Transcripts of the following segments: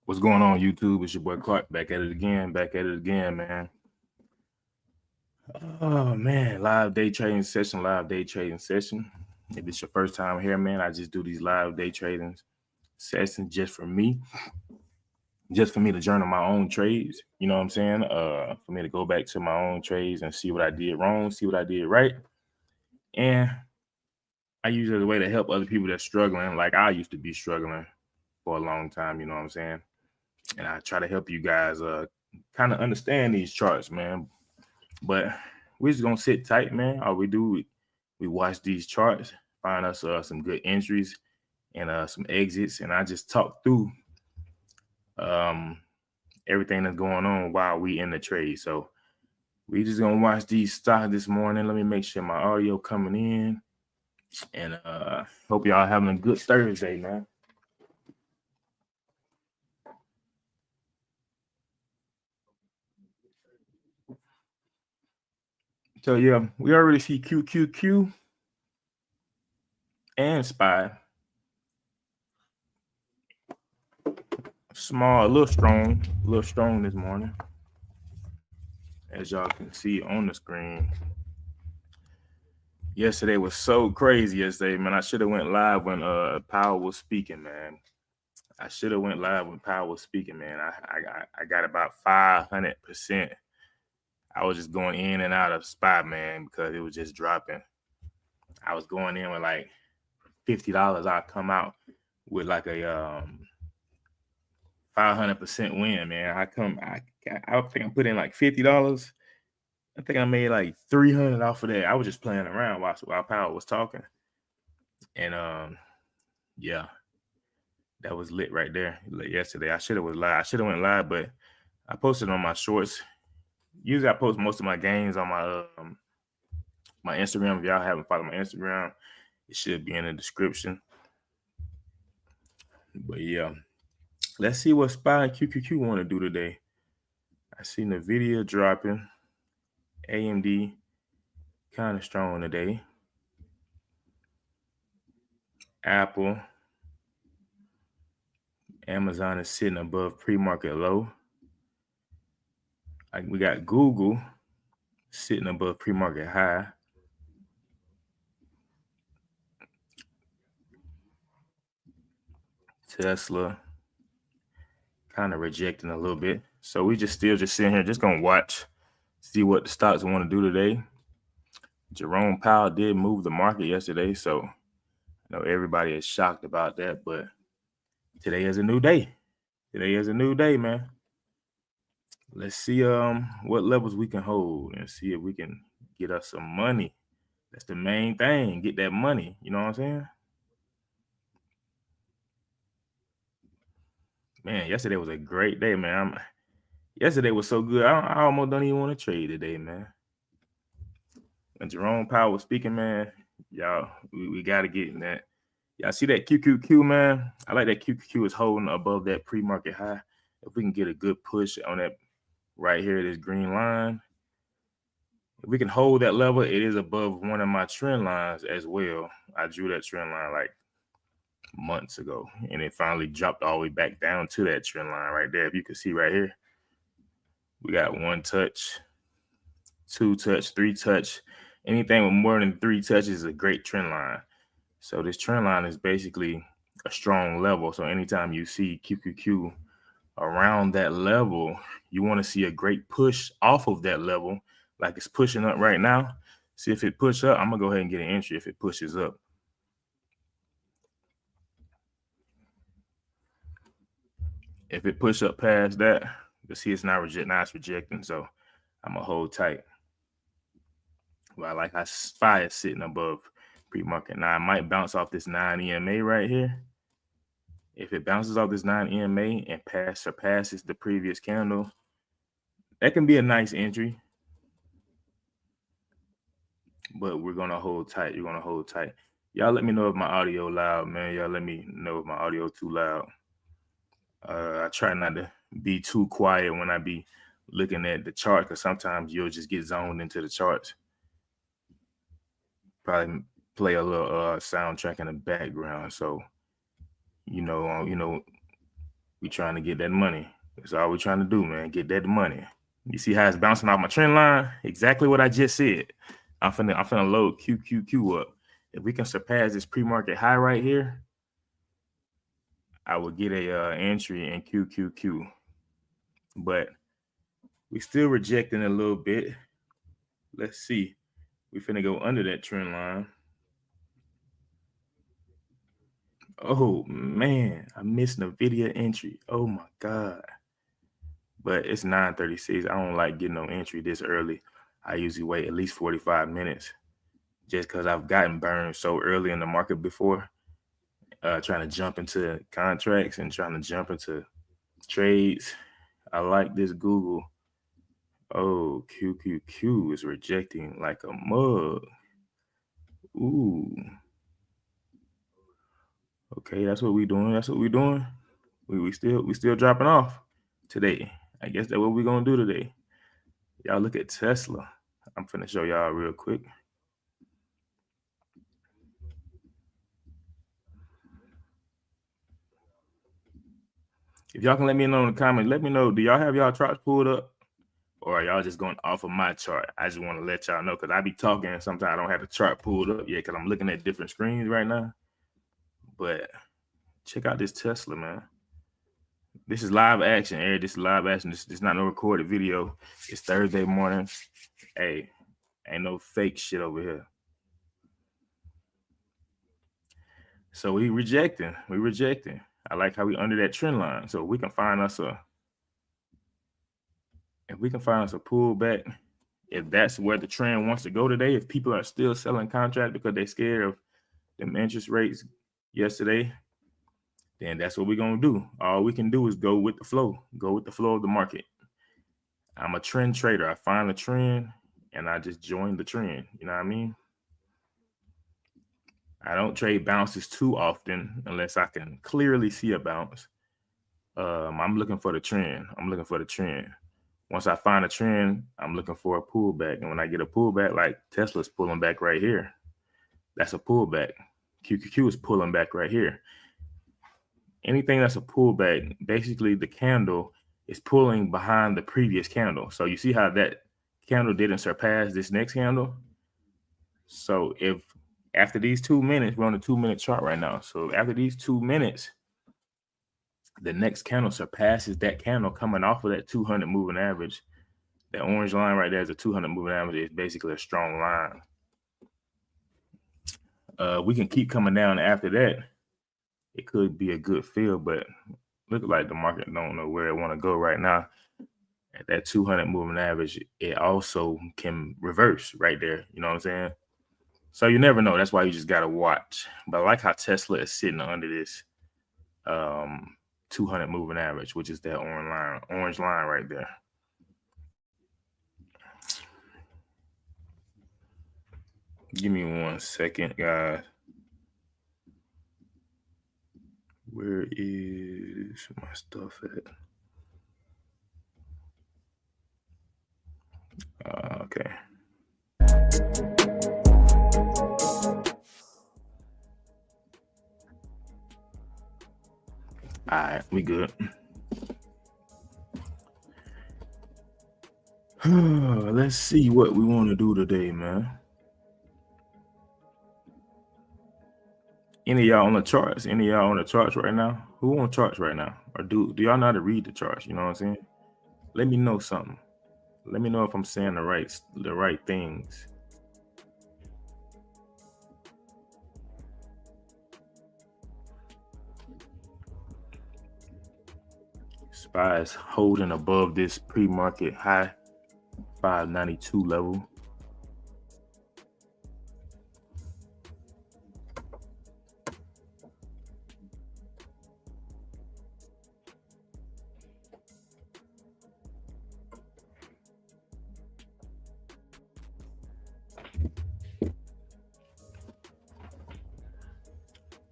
What's going on, YouTube? It's your boy Clark back at it again, man. Oh man, live day trading session. If it's your first time here, man, I just do these live day trading sessions just for me to journal my own trades. You know what I'm saying? For me to go back to my own trades and see what I did wrong, see what I did right, and I use it as a way to help other people that's struggling, like I used to be struggling for a long time. You know what I'm saying? And I try to help you guys kind of understand these charts, man. But we're just gonna sit tight, man. All we do, we watch these charts, find us some good entries and some exits, and I just talk through everything that's going on while we in the trade. So we just gonna watch these stocks this morning. Let me make sure my audio coming in, and hope y'all having a good Thursday, man. So yeah, we already see QQQ and SPY. Small, a little strong this morning, as y'all can see on the screen. Yesterday was so crazy yesterday, man. I should have went live when Powell was speaking, man. I got about 500%. I was just going in and out of SPY, man, because it was just dropping. I was going in with like $50. I come out with like a 500% win, man. I think I put in like $50. I think I made like 300 off of that. I was just playing around while Powell was talking, and yeah, that was lit right there. Yesterday, I should have went live, but I posted on my shorts. Usually, I post most of my games on my Instagram. If y'all haven't followed my Instagram, it should be in the description. But yeah, let's see what SPY and QQQ want to do today. I seen the video dropping. AMD kind of strong today. Apple, Amazon is sitting above pre-market low. We got Google sitting above pre-market high. Tesla kind of rejecting a little bit. So we just sitting here, just gonna watch, see what the stocks want to do today. Jerome Powell did move the market yesterday, so I know everybody is shocked about that, but today is a new day. Man. Let's see what levels we can hold and see if we can get us some money. That's the main thing. Get that money. You know what I'm saying? Man, yesterday was a great day, man. Yesterday was so good. I almost don't even want to trade today, man. When Jerome Powell was speaking, man, y'all, we got to get in that. Y'all see that QQQ, man? I like that QQQ is holding above that pre-market high. If we can get a good push on that right here, this green line, if we can hold that level, it is above one of my trend lines as well. I drew that trend line like months ago, and it finally dropped all the way back down to that trend line right there. If you can see right here, we got 1 touch, 2 touch, 3 touch. Anything with more than 3 touches is a great trend line. So this trend line is basically a strong level. So anytime you see QQQ around that level, you want to see a great push off of that level, like it's pushing up right now. See if it pushes up, I'm gonna go ahead and get an entry if it pushes up. If it pushes up past that, you'll see it's not rejecting. So I'm gonna hold tight. Well, like I SPY is sitting above pre-market. Now I might bounce off this 9 EMA right here. If it bounces off this 9 EMA and surpasses the previous candle, that can be a nice entry. But we're gonna hold tight. You're gonna hold tight. Y'all let me know if my audio loud, man. Y'all let me know if my audio too loud. I try not to be too quiet when I be looking at the chart, because sometimes you'll just get zoned into the charts. Probably play a little soundtrack in the background, so you know We trying to get that money. That's all we trying to do, man. Get that money. You see how it's bouncing off my trend line? Exactly what I just said. I'm finna load QQQ up. If we can surpass this pre-market high right here, I will get a entry in QQQ. But we still rejecting a little bit. Let's see. We finna go under that trend line. Oh man, I missed NVIDIA entry. Oh my God. But it's 9:36. I don't like getting no entry this early. I usually wait at least 45 minutes just because I've gotten burned so early in the market before, trying to jump into contracts and trying to jump into trades. I like this Google. Oh, QQQ is rejecting like a mug. Ooh. Okay, that's what we doing. That's what we doing. We still dropping off today. I guess that's what we're gonna do today. Y'all look at Tesla. I'm finna show y'all real quick. If y'all can let me know in the comments, let me know, do y'all have y'all charts pulled up? Or are y'all just going off of my chart? I just want to let y'all know because I be talking and sometimes I don't have the chart pulled up yet because I'm looking at different screens right now. But check out this Tesla, man. This is live action, Eric. This is live action. This is not no recorded video. It's Thursday morning. Hey, ain't no fake shit over here. So we rejecting. I like how we under that trend line. So we can find us a pullback, if that's where the trend wants to go today, if people are still selling contract because they're scared of them interest rates yesterday, then that's what we're going to do. All we can do is go with the flow of the market. I'm a trend trader. I find a trend and I just join the trend. You know what I mean? I don't trade bounces too often unless I can clearly see a bounce. I'm looking for the trend. Once I find a trend, I'm looking for a pullback. And when I get a pullback, like Tesla's pulling back right here, that's a pullback. QQQ is pulling back right here. Anything that's a pullback, basically the candle is pulling behind the previous candle. So you see how that candle didn't surpass this next candle? So if after these 2 minutes, we're on a 2-minute chart right now. So after these 2 minutes, the next candle surpasses that candle coming off of that 200 moving average. That orange line right there is a 200 moving average. It's basically a strong line. We can keep coming down after that. It could be a good fill, but look like the market don't know where it want to go right now. At that 200 moving average, it also can reverse right there. You know what I'm saying? So you never know. That's why you just got to watch. But I like how Tesla is sitting under this 200 moving average, which is that orange line right there. Give me 1 second, guys. Where is my stuff at? Okay. All right, we good. Let's see what we want to do today, man. Any of y'all on the charts? Right now? Who on charts right now? Or do y'all know how to read the charts? You know what I'm saying? Let me know something. Let me know if I'm saying the right things. SPY is holding above this pre-market high 592 level.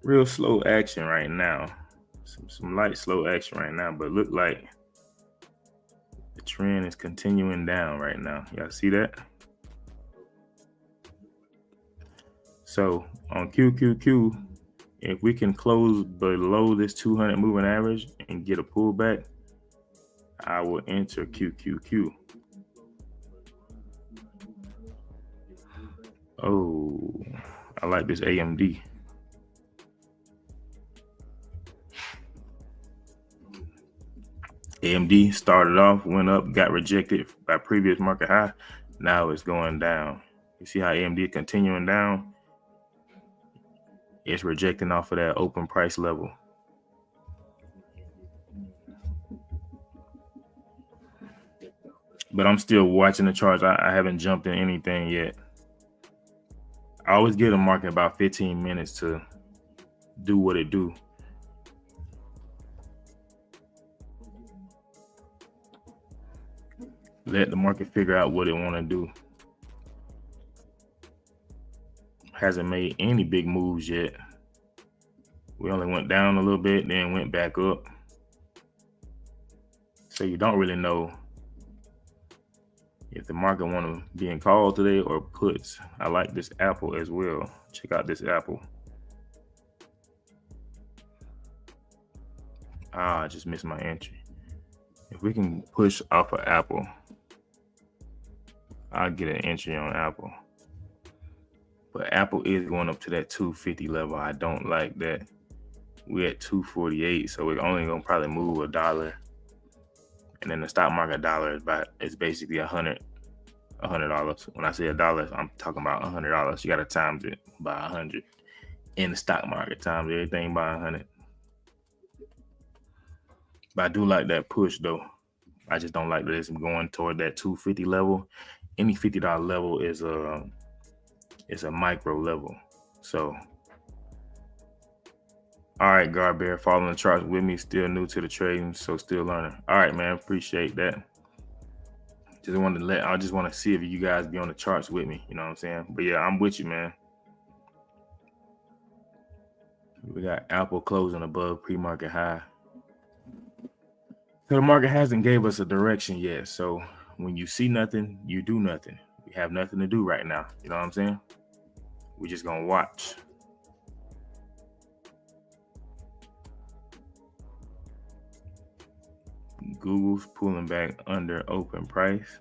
Real slow action right now. Some light slow action right now, but look like the trend is continuing down right now. Y'all see that? So on QQQ, if we can close below this 200 moving average and get a pullback, I will enter QQQ. Oh, I like this AMD. AMD started off, went up, got rejected by previous market high. Now it's going down. You see how AMD continuing down? It's rejecting off of that open price level. But I'm still watching the charts. I haven't jumped in anything yet. I always give the market about 15 minutes to do what it do. Let the market figure out what it want to do. Hasn't made any big moves yet. We only went down a little bit, then went back up. So you don't really know if the market want to be in call today or puts. I like this Apple as well. Check out this Apple. I just missed my entry. If we can push off of Apple, I'll get an entry on Apple. But Apple is going up to that 250 level. I don't like that. We're at 248, so we're only gonna probably move $1. And then the stock market dollar is basically $100. When I say $1, I'm talking about $100. You gotta times it by 100. In the stock market, times everything by 100. But I do like that push though. I just don't like that it's going toward that 250 level. Any $50 level is a micro level. So, all right, Garbear, following the charts with me, still new to the trading, so still learning. All right, man, appreciate that. I just want to see if you guys be on the charts with me. You know what I'm saying? But yeah, I'm with you, man. We got Apple closing above pre-market high. So the market hasn't gave us a direction yet. So when you see nothing, you do nothing. We have nothing to do right now. You know what I'm saying? We're just gonna watch. Google's pulling back under open price.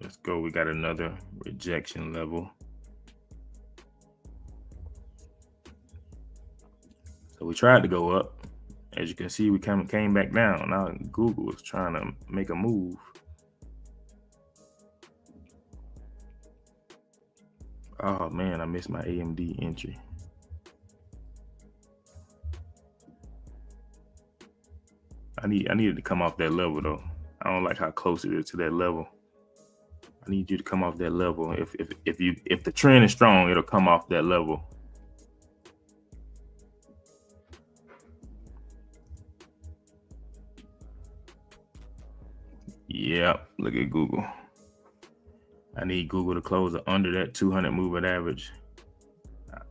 Let's go. We got another rejection level. So we tried to go up. As you can see, we came back down. Now Google is trying to make a move. Oh man, I missed my AMD entry. I needed to come off that level though. I don't like how close it is to that level. I need you to come off that level. If the trend is strong, it'll come off that level. Yeah, look at Google. I need Google to close under that 200 moving average.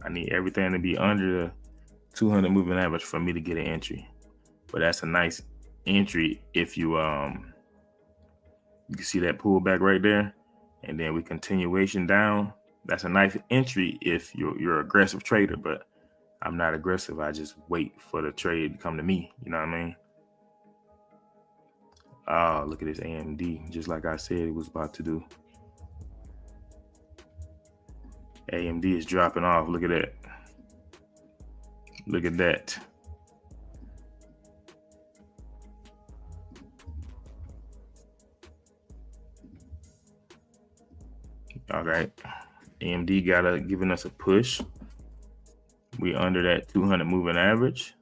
I need everything to be under the 200 moving average for me to get an entry. But that's a nice entry if you can see that pullback right there, and then we continuation down. That's a nice entry if you're an aggressive trader, but I'm not aggressive. I just wait for the trade to come to me. You know what I mean? Oh, look at this AMD, just like I said it was about to do. AMD is dropping off. Look at that. Look at that. All right. AMD giving us a push. We under that 200 moving average.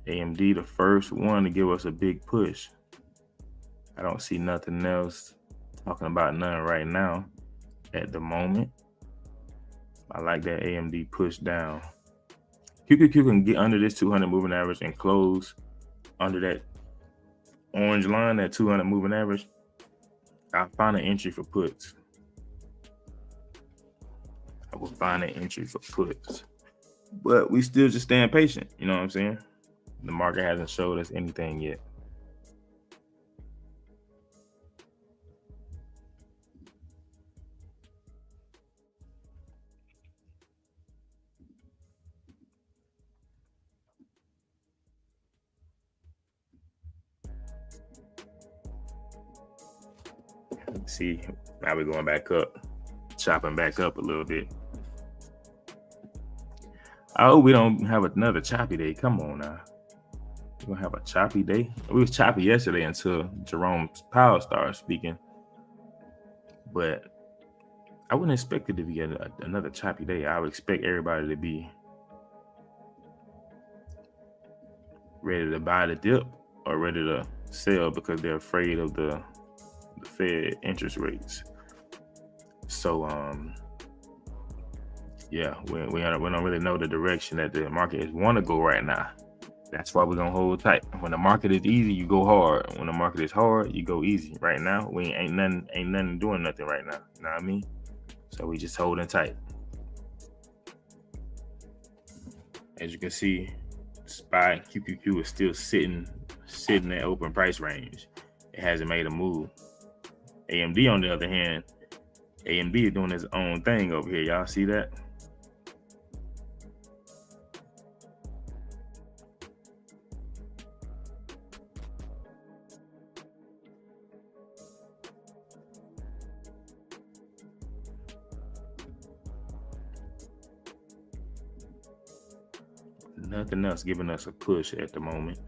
AMD the first one to give us a big push. I don't see nothing else talking about none right now at the moment. I like that AMD push down. QQQ can get under this 200 moving average and close under that orange line, that 200 moving average. I'll find an entry for puts. I will find an entry for puts. But we still just staying patient. You know what I'm saying? The market hasn't showed us anything yet. See, now we're going back up, chopping back up a little bit. I hope we don't have another choppy day. Come on now. We're gonna have a choppy day. We was choppy yesterday until Jerome Powell started speaking. But I wouldn't expect it to be another choppy day. I would expect everybody to be ready to buy the dip or ready to sell because they're afraid of the Fed interest rates. So yeah, we don't really know the direction that the market is want to go right now. That's why we're gonna hold tight. When the market is easy, you go hard. When the market is hard, you go easy. Right now, we ain't nothing doing nothing right now. You know what I mean? So we just holding tight. As you can see, SPY QQQ is still sitting at open price range. It hasn't made a move. AMD, on the other hand, AMD is doing its own thing over here. Y'all see that? Nothing else giving us a push at the moment.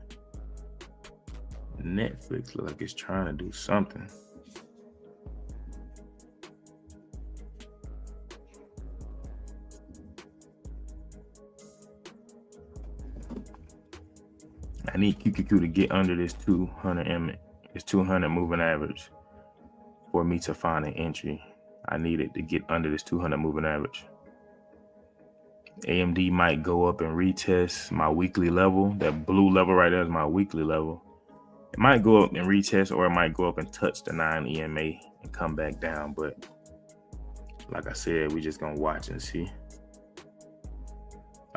Netflix looks like it's trying to do something. I need QQQ to get under this 200 moving average for me to find an entry. I need it to get under this 200 moving average. AMD might go up and retest my weekly level. That blue level right there is my weekly level. It might go up and retest, or it might go up and touch the 9 EMA and come back down. But like I said, we just gonna watch and see.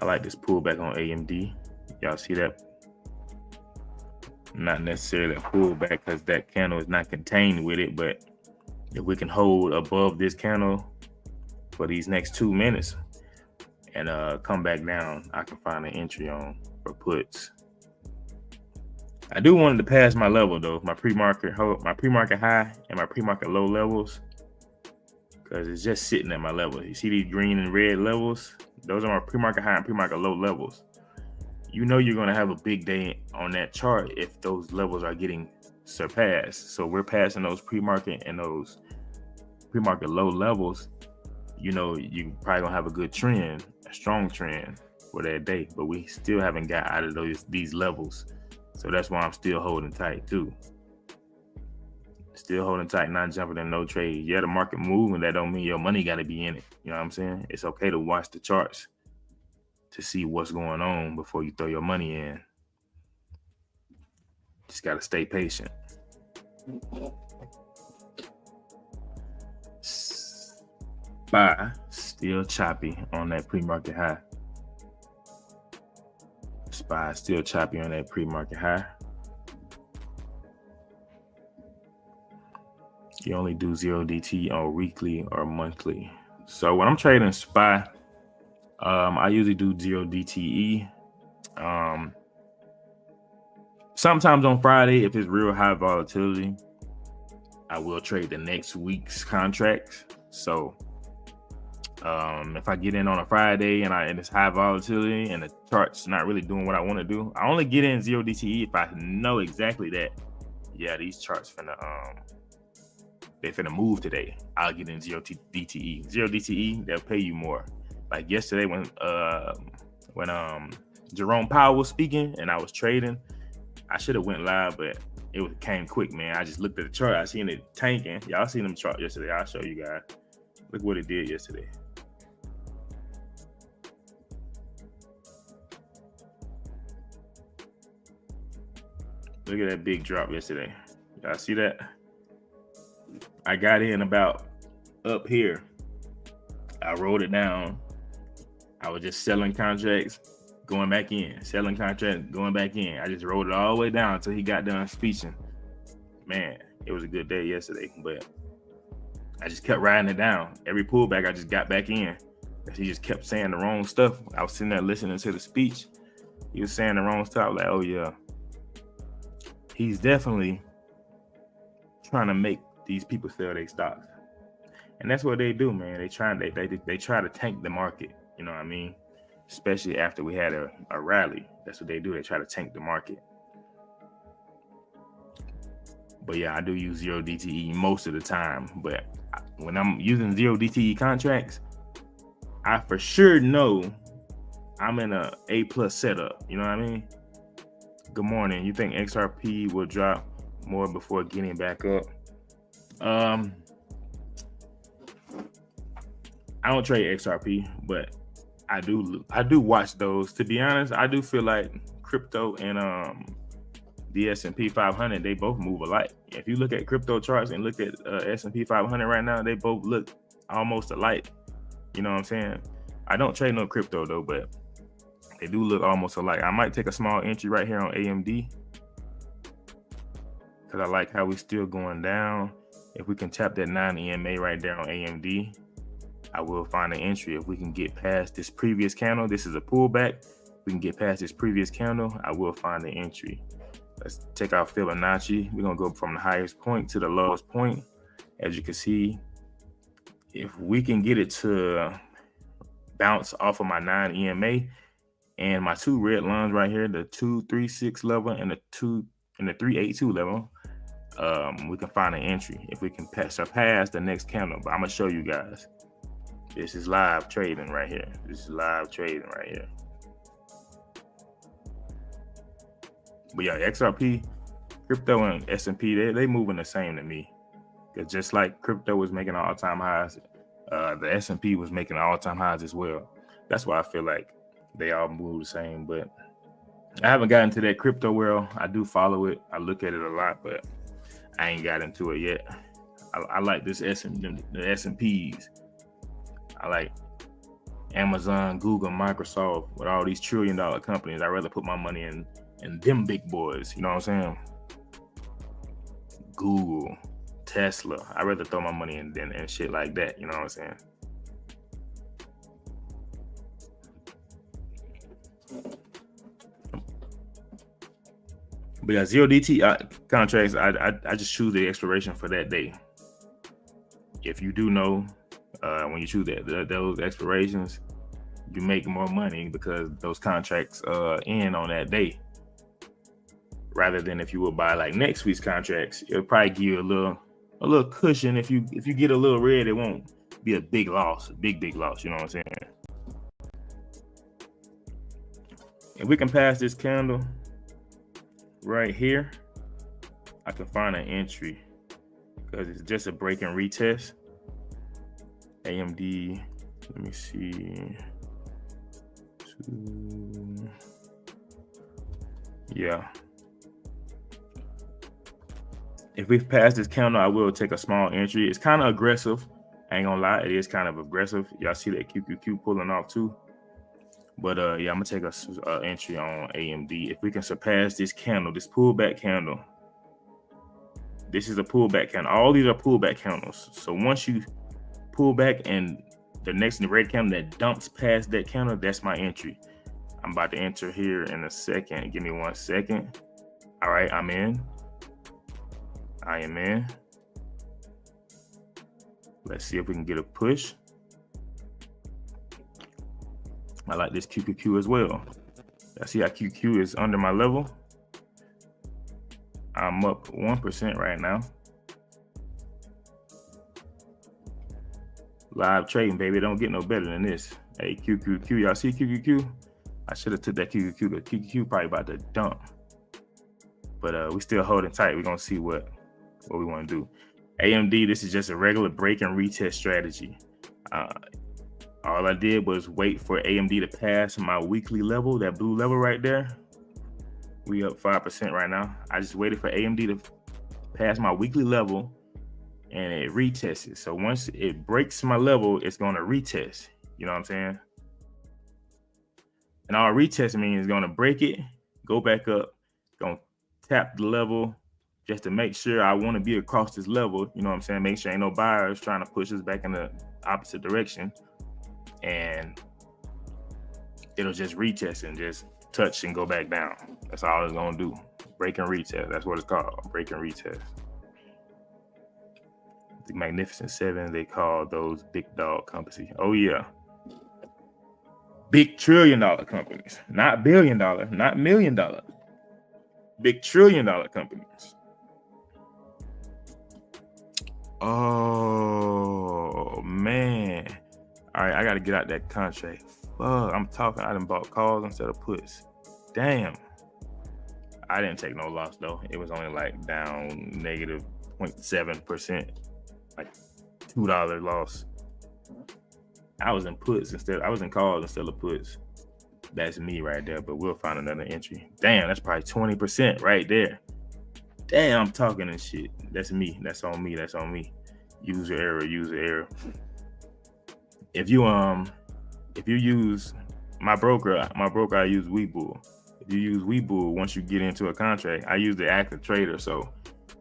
I like this pullback on AMD. Y'all see that? Not necessarily a pullback because that candle is not contained with it, but if we can hold above this candle for these next 2 minutes and come back down, I can find an entry on for puts. I do want it to pass my level though, my pre-market high and my pre-market low levels, because it's just sitting at my level. You see these green and red levels? Those are my pre-market high and pre-market low levels. You know you're going to have a big day on that chart if those levels are getting surpassed. So we're passing those pre-market and those pre-market low levels. You know, you probably going to have a good trend, a strong trend for that day. But we still haven't got out of these levels. So that's why I'm still holding tight too. Still holding tight, not jumping in no trade. Yeah, the market moving. That don't mean your money got to be in it. You know what I'm saying? It's okay to watch the charts to see what's going on before you throw your money in. Just got to stay patient. SPY still choppy on that pre-market high. SPY still choppy on that pre-market high. You only do 0 DT on weekly or monthly. So when I'm trading SPY, I usually do 0 DTE. Sometimes on Friday, if it's real high volatility, I will trade the next week's contracts. So if I get in on a Friday and it's high volatility and the chart's not really doing what I want to do, I only get in 0 DTE if I know exactly that, yeah, these charts they're finna move today. I'll get in 0 DTE. 0 DTE, they'll pay you more. Like yesterday when Jerome Powell was speaking and I was trading, I should have went live, but it came quick, man. I just looked at the chart. I seen it tanking. Y'all seen them chart yesterday. I'll show you guys. Look what it did yesterday. Look at that big drop yesterday. Y'all see that? I got in about up here. I rolled it down. I was just selling contracts, going back in. Selling contracts, going back in. I just rolled it all the way down until he got done speeching. Man, it was a good day yesterday, but I just kept riding it down. Every pullback, I just got back in. He just kept saying the wrong stuff. I was sitting there listening to the speech. He was saying the wrong stuff. I was like, oh yeah. He's definitely trying to make these people sell their stocks. And that's what they do, man. They try to tank the market. You know what I mean? Especially after we had a rally. That's what they do. They try to tank the market. But yeah, I do use 0DTE most of the time. But when I'm using 0DTE contracts, I for sure know I'm in a A+ setup. You know what I mean? Good morning. You think XRP will drop more before getting back up? I don't trade XRP, but I do watch those. To be honest, I do feel like crypto and the S&P 500, they both move alike. If you look at crypto charts and look at S&P 500 right now, they both look almost alike. You know what I'm saying? I don't trade no crypto though, but they do look almost alike. I might take a small entry right here on AMD because I like how we're still going down. If we can tap that 9 EMA right there on AMD, I will find an entry. If we can get past this previous candle, this is a pullback. If we can get past this previous candle, I will find an entry. Let's take our Fibonacci. We're going to go from the highest point to the lowest point. As you can see, if we can get it to bounce off of my 9 EMA and my two red lines right here, the 236 level and the 382 level, we can find an entry if we can surpass the next candle. But I'm going to show you guys. This is live trading right here. But yeah, XRP, crypto, and S&P, they moving the same to me. Because just like crypto was making all-time highs, the S&P was making all-time highs as well. That's why I feel like they all move the same. But I haven't gotten to that crypto world. I do follow it. I look at it a lot, but I ain't got into it yet. I like the S&Ps. I like Amazon, Google, Microsoft, with all these trillion-dollar companies. I'd rather put my money in them big boys. You know what I'm saying? Google, Tesla. I'd rather throw my money in and shit like that. You know what I'm saying? But yeah, 0DT contracts, I just choose the expiration for that day. If you do know, when you choose those expirations, you make more money because those contracts end on that day. Rather than if you would buy like next week's contracts, it'll probably give you a little cushion. If you get a little red, it won't be a big loss, big loss. You know what I'm saying? If we can pass this candle right here, I can find an entry because it's just a break and retest. AMD, let me see. Yeah. If we pass this candle, I will take a small entry. It's kind of aggressive. I ain't gonna lie, it is kind of aggressive. Y'all see that QQQ pulling off too. But yeah, I'm gonna take a entry on AMD. If we can surpass this candle, this pullback candle. This is a pullback candle. All these are pullback candles. So once you pull back and the next red candle that dumps past that candle, that's my entry. I'm about to enter here in a second. Give me 1 second. All right, I'm in. I am in. Let's see if we can get a push. I like this QQQ as well. I see how QQ is under my level. I'm up 1% right now. Live trading, baby. Don't get no better than this. Hey, QQQ. Y'all see QQQ? I should have took that QQQ, but QQQ probably about to dump. But we still holding tight. We're going to see what we want to do. AMD, this is just a regular break and retest strategy. All I did was wait for AMD to pass my weekly level, that blue level right there. We up 5% right now. I just waited for AMD to pass my weekly level and it retests it. So once it breaks my level, it's going to retest. You know what I'm saying? And all retest means it's going to break it, go back up, going to tap the level just to make sure I want to be across this level. You know what I'm saying? Make sure ain't no buyers trying to push us back in the opposite direction. And it'll just retest and just touch and go back down. That's all it's going to do. Break and retest. That's what it's called. Break and retest. The Magnificent Seven, they call those big dog companies. Oh yeah. Big $1 trillion companies. Not $1 billion, not $1 million. Big $1 trillion companies. Oh man. All right, I gotta get out that contract. Fuck, I'm talking. I done bought calls instead of puts. Damn. I didn't take no loss though. It was only like down negative 0.7%, like $2 loss. I was in puts instead. I was in calls instead of puts. That's me right there. But we'll find another entry. Damn, that's probably 20% right there. Damn, I'm talking and shit. That's me. That's on me. That's on me. User error. User error. If you use my broker, I use Webull. If you use Webull, once you get into a contract, I use the active trader. So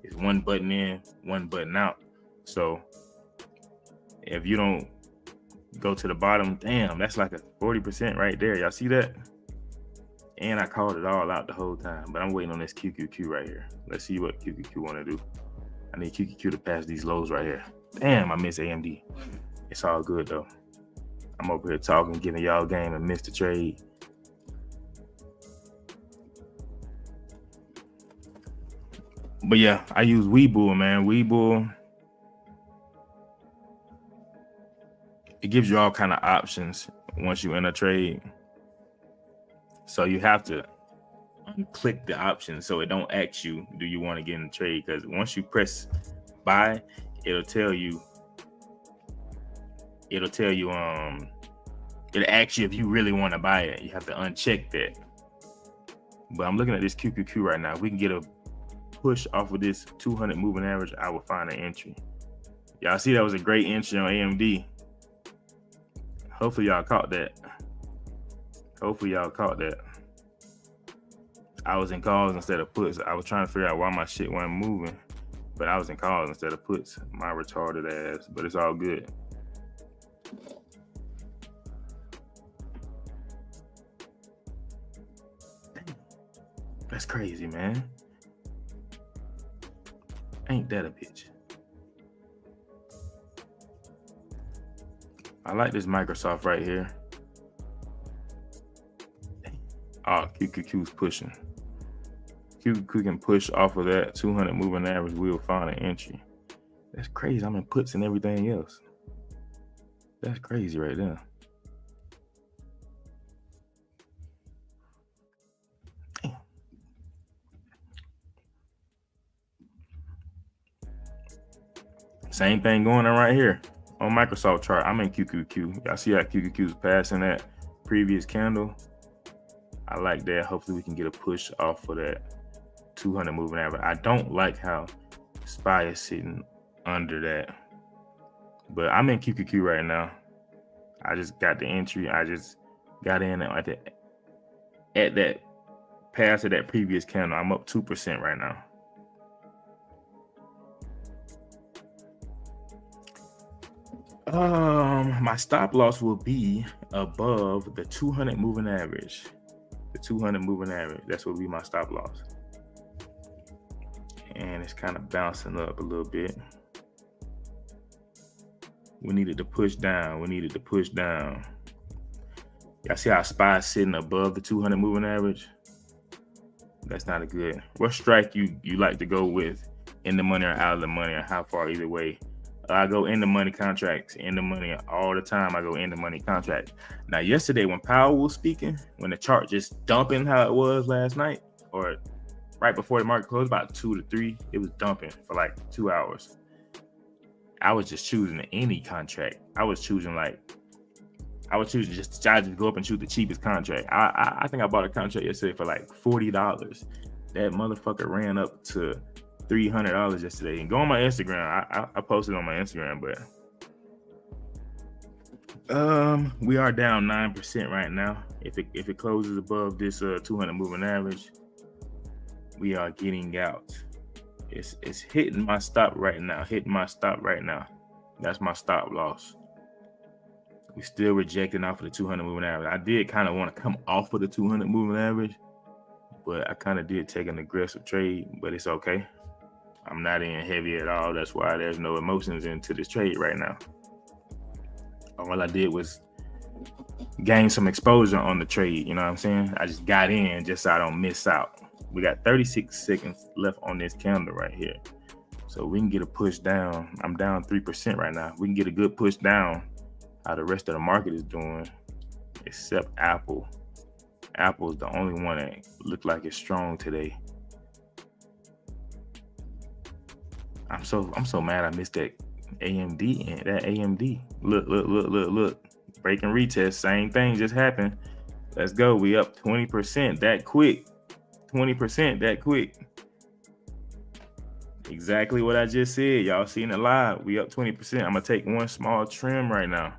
it's one button in, one button out. So if you don't go to the bottom, damn, that's like a 40% right there. Y'all see that? And I called it all out the whole time, but I'm waiting on this QQQ right here. Let's see what QQQ want to do. I need QQQ to pass these lows right here. Damn, I missed AMD. It's all good though. I'm over here talking, giving y'all game and missed the trade. But yeah, I use Webull, man. Webull, it gives you all kind of options once you enter a trade. So you have to click the option so it don't ask you, do you want to get in the trade? Because once you press buy, it'll tell you, it'll ask you if you really want to buy it. You have to uncheck that. But I'm looking at this QQQ right now. If we can get a push off of this 200 moving average, I will find an entry. Y'all see that was a great entry on AMD. Hopefully y'all caught that. Hopefully y'all caught that. I was in calls instead of puts. I was trying to figure out why my shit wasn't moving, but I was in calls instead of puts. My retarded ass, but it's all good. That's crazy, man. Ain't that a bitch? I like this Microsoft right here. Oh, QQQ's pushing. QQQ can push off of that 200 moving average. We'll find an entry. That's crazy. I'm in puts and everything else. That's crazy right there. Damn. Same thing going on right here on Microsoft chart. I'm in QQQ. Y'all see how QQQ is passing that previous candle? I like that. Hopefully we can get a push off of that 200 moving average. I don't like how SPY is sitting under that, but I'm in QQQ right now. I just got the entry. I just got in at that pass of that previous candle. I'm up 2% right now. My stop loss will be above the 200 moving average. The 200 moving average. That's what will be my stop loss. And it's kind of bouncing up a little bit. We needed to push down. We needed to push down. Y'all see how SPY is sitting above the 200 moving average? That's not a good. What strike you like to go with, in the money or out of the money, or how far either way? I go in the money contracts, in the money all the time. I go in the money contracts. Now, yesterday when Powell was speaking, when the chart just dumping how it was last night, or right before the market closed, about 2 to 3, it was dumping for like 2 hours. I was just choosing any contract. I was choosing just to go up and choose the cheapest contract. I think I bought a contract yesterday for like $40. That motherfucker ran up to $300 yesterday. And go on my Instagram. I posted on my Instagram, but we are down 9% right now. If it closes above this 200 moving average, we are getting out. It's hitting my stop right now. That's my stop loss. We still rejecting off of the 200 moving average. I did kind of want to come off of the 200 moving average, but I kind of did take an aggressive trade, but it's okay. I'm not in heavy at all. That's why there's no emotions into this trade right now. All I did was gain some exposure on the trade. You know what I'm saying? I just got in just so I don't miss out. We got 36 seconds left on this candle right here. So we can get a push down. I'm down 3% right now. We can get a good push down. How the rest of the market is doing, except Apple. Apple is the only one that looked like it's strong today. I'm so mad I missed that AMD and that AMD. Look. Break and retest, same thing just happened. Let's go. We up 20% that quick. 20% that quick. Exactly what I just said. Y'all seen it live. We up 20%. I'm gonna take one small trim right now,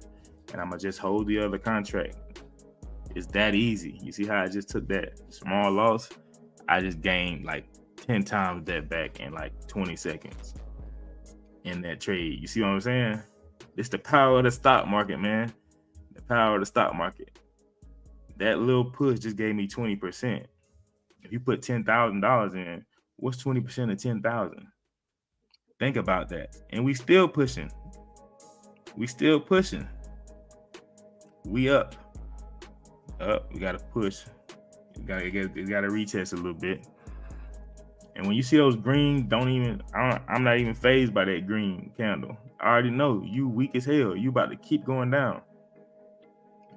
and I'm gonna just hold the other contract. It's that easy. You see how I just took that small loss? I just gained like 10 times that back in like 20 seconds in that trade. You see what I'm saying? It's the power of the stock market, man. The power of the stock market. That little push just gave me 20%. If you put $10,000 in, what's 20% of 10,000? Think about that. And we still pushing. We up. We gotta push. We gotta retest a little bit. And when you see those green, I'm not even phased by that green candle. I already know you weak as hell. You about to keep going down.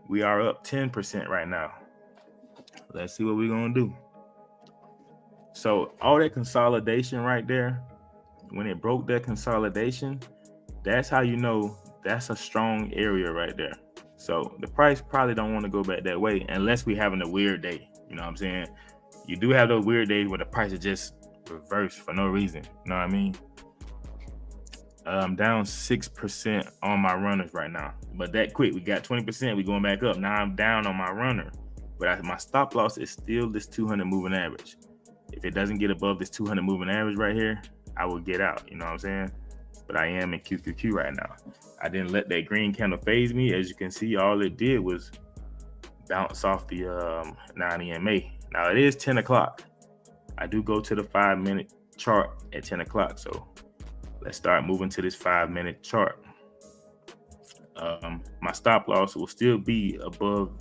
We are up 10% right now. Let's see what we're gonna do. So all that consolidation right there, when it broke that consolidation, that's how you know that's a strong area right there. So the price probably don't want to go back that way unless we having a weird day. You know what I'm saying? You do have those weird days where the price is just reversed for no reason. You know what I mean? I'm down 6% on my runners right now. But that quick, we got 20%. We going back up. Now I'm down on my runner. But my stop loss is still this 200 moving average. If it doesn't get above this 200 moving average right here, I will get out. You know what I'm saying? But I am in QQQ right now. I didn't let that green candle phase me. As you can see, all it did was bounce off the 9 EMA. Now it is 10 o'clock. I do go to the 5-minute chart at 10 o'clock. So let's start moving to this 5-minute chart. My stop loss will still be above.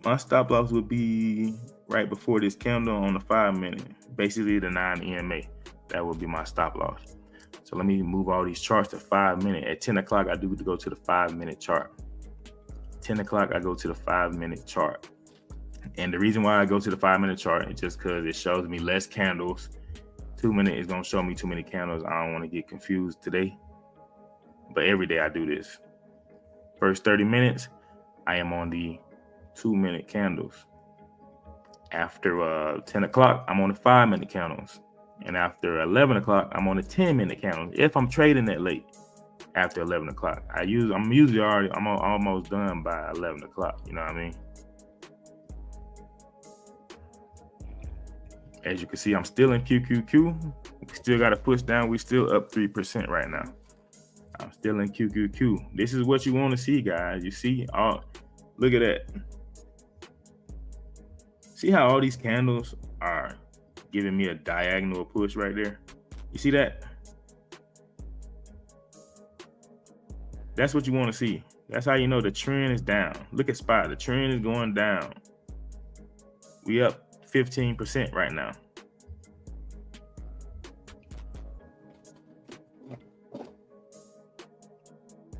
My stop loss would be right before this candle on the 5-minute, basically the 9 EMA. That would be my stop loss. So let me move all these charts to 5-minute. At 10 o'clock, I do go to the 5-minute chart. 10 o'clock, I go to the 5-minute chart. And the reason why I go to the 5-minute chart is just because it shows me less candles. 2-minute is going to show me too many candles. I don't want to get confused today. But every day I do this. First 30 minutes, I am on the 2-minute candles. After 10 o'clock, I'm on the 5-minute candles. And after 11 o'clock, I'm on the 10-minute candles. If I'm trading that late, after 11 o'clock, I'm usually I'm almost done by 11 o'clock. You know what I mean? As you can see, I'm still in QQQ. We still got to push down. We still up 3% right now. I'm still in QQQ. This is what you want to see, guys. You see, look at that. See how all these candles are giving me a diagonal push right there? You see that? That's what you want to see. That's how you know the trend is down. Look at SPY. The trend is going down. We up 15% right now.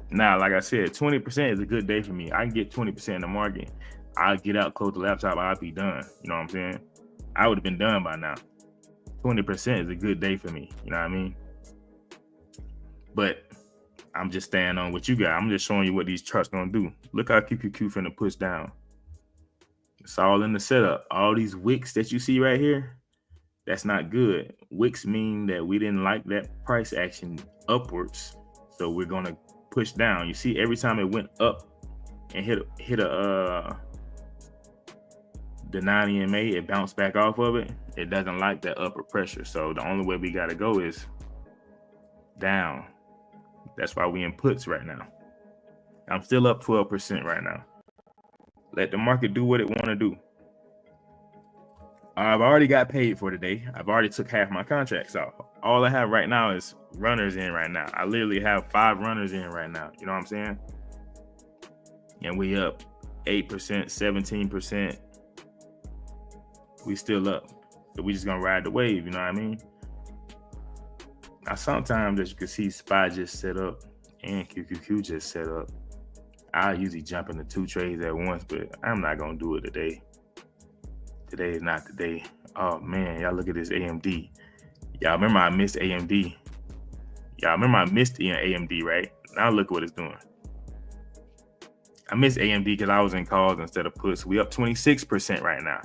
Now, like I said, 20% is a good day for me. I can get 20% in the market. I'll get out, close the laptop, I'll be done. You know what I'm saying? I would have been done by now. 20% is a good day for me. You know what I mean? But I'm just staying on what you got. I'm just showing you what these charts gonna do. Look how QQQ finna push down. It's all in the setup. All these wicks that you see right here, that's not good. Wicks mean that we didn't like that price action upwards, so we're gonna push down. You see, every time it went up and hit the 9 EMA, it bounced back off of it. It doesn't like that upper pressure, so the only way we gotta go is down. That's why we in puts right now. I'm still up 12% right now. Let the market do what it want to do. I've already got paid for today. I've already took half my contracts off. All I have right now is runners in right now. I literally have 5 runners in right now. You know what I'm saying? And we up 8%, 17%. We still up. So we just gonna ride the wave, you know what I mean? Now sometimes, as you can see, SPY just set up and QQQ just set up. I usually jump into 2 trades at once, but I'm not gonna do it today. Today is not the day. Oh man, y'all look at this AMD. Y'all remember I missed AMD. Y'all remember I missed AMD, right? Now look at what it's doing. I missed AMD because I was in calls instead of puts. We up 26% right now.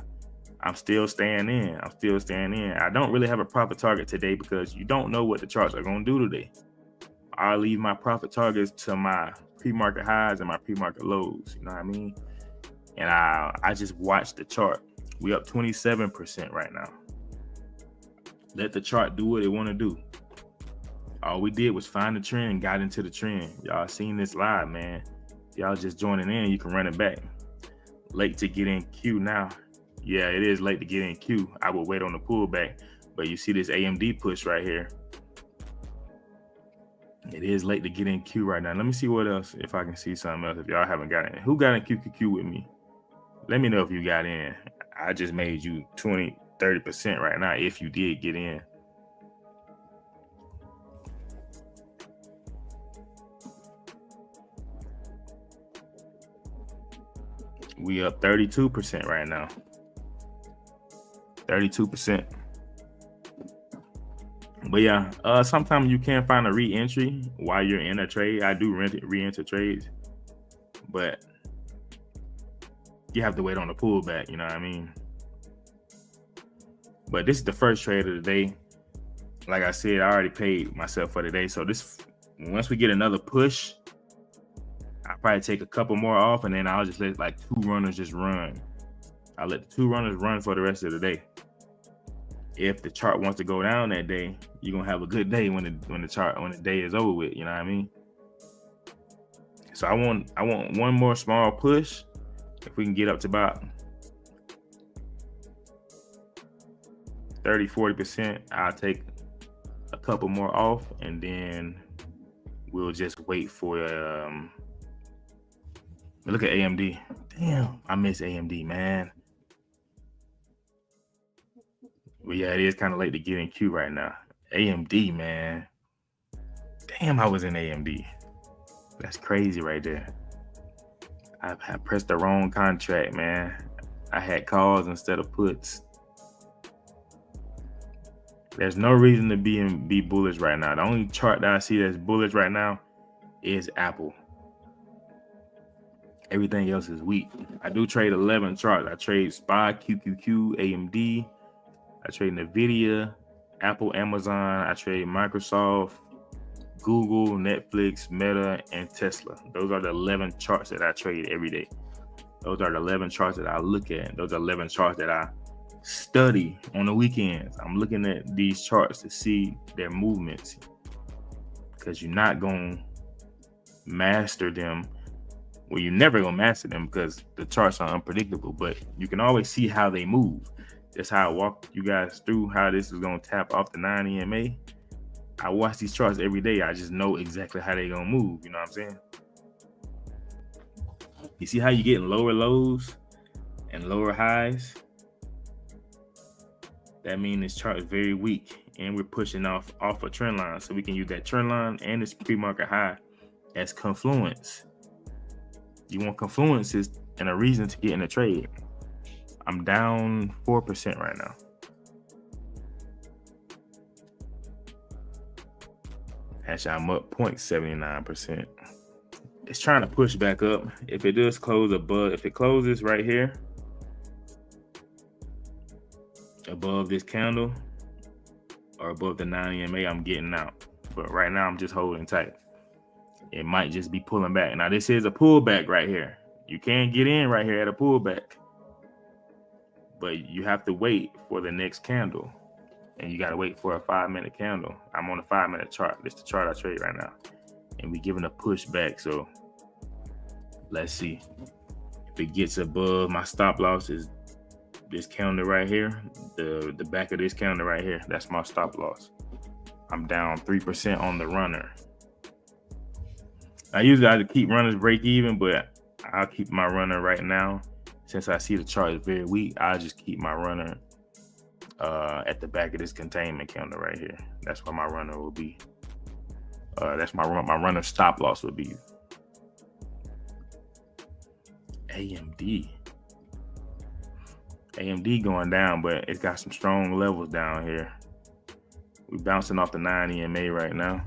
I'm still staying in. I don't really have a profit target today because you don't know what the charts are going to do today. I'll leave my profit targets to my pre-market highs and my pre-market lows. You know what I mean? And I just watched the chart. We up 27% right now. Let the chart do what it want to do. All we did was find the trend and got into the trend. Y'all seen this live, man. Y'all just joining in, you can run it back. Late to get in Q now. Yeah, it is late to get in Q. I will wait on the pullback. But you see this AMD push right here. It is late to get in Q right now. Let me see what else, if I can see something else, if y'all haven't got in. Who got in QQQ with me? Let me know if you got in. I just made you 20-30% right now if you did get in. We up 32% right now. 32%. But yeah, sometimes you can find a re-entry while you're in a trade. I do re-enter trades, but you have to wait on the pullback, you know what I mean? But this is the first trade of the day. Like I said, I already paid myself for the day. So once we get another push, I'll probably take a couple more off, and then I'll just let like 2 runners just run. I'll let the 2 runners run for the rest of the day. If the chart wants to go down that day, you're gonna have a good day when the day is over with. You know what I mean? So I want one more small push. If we can get up to about 30-40%, I'll take a couple more off, and then we'll just wait for look at AMD. Damn, I miss AMD, man. But yeah, it is kind of late to get in Q right now. AMD, man. Damn, I was in AMD. That's crazy right there. I pressed the wrong contract, man. I had calls instead of puts. There's no reason to be bullish right now. The only chart that I see that's bullish right now is Apple. Everything else is weak. I do trade 11 charts. I trade SPY, QQQ, AMD. I trade NVIDIA, Apple, Amazon. I trade Microsoft, Google, Netflix, Meta, and Tesla. Those are the 11 charts that I trade every day. Those are the 11 charts that I look at. Those are 11 charts that I study on the weekends. I'm looking at these charts to see their movements, because you're not going to master them. Well, you're never going to master them because the charts are unpredictable, but you can always see how they move. That's how I walk you guys through how this is going to tap off the 9 EMA. I watch these charts every day. I just know exactly how they're going to move. You know what I'm saying? You see how you get lower lows and lower highs? That means this chart is very weak, and we're pushing off a trend line. So we can use that trend line and this pre-market high as confluence. You want confluences and a reason to get in a trade. I'm down 4% right now. Actually, I'm up 0.79%. It's trying to push back up. If it does close above, if it closes right here, above this candle or above the 9 EMA, I'm getting out. But right now, I'm just holding tight. It might just be pulling back. Now, this is a pullback right here. You can get in right here at a pullback, but you have to wait for the next candle, and you got to wait for a 5-minute candle. I'm on a 5-minute chart. This is the chart I trade right now, and we're giving a push back. So let's see if it gets above. My stop loss is This candle right here, the back of this candle right here, that's my stop loss. I'm down 3% on the runner. I usually like to keep runners break even, but I'll keep my runner right now. Since I see the chart is very weak, I'll just keep my runner at the back of this containment candle right here. That's where my runner will be. That's my runner stop loss would be. AMD going down, but it's got some strong levels down here. We're bouncing off the 9 EMA right now.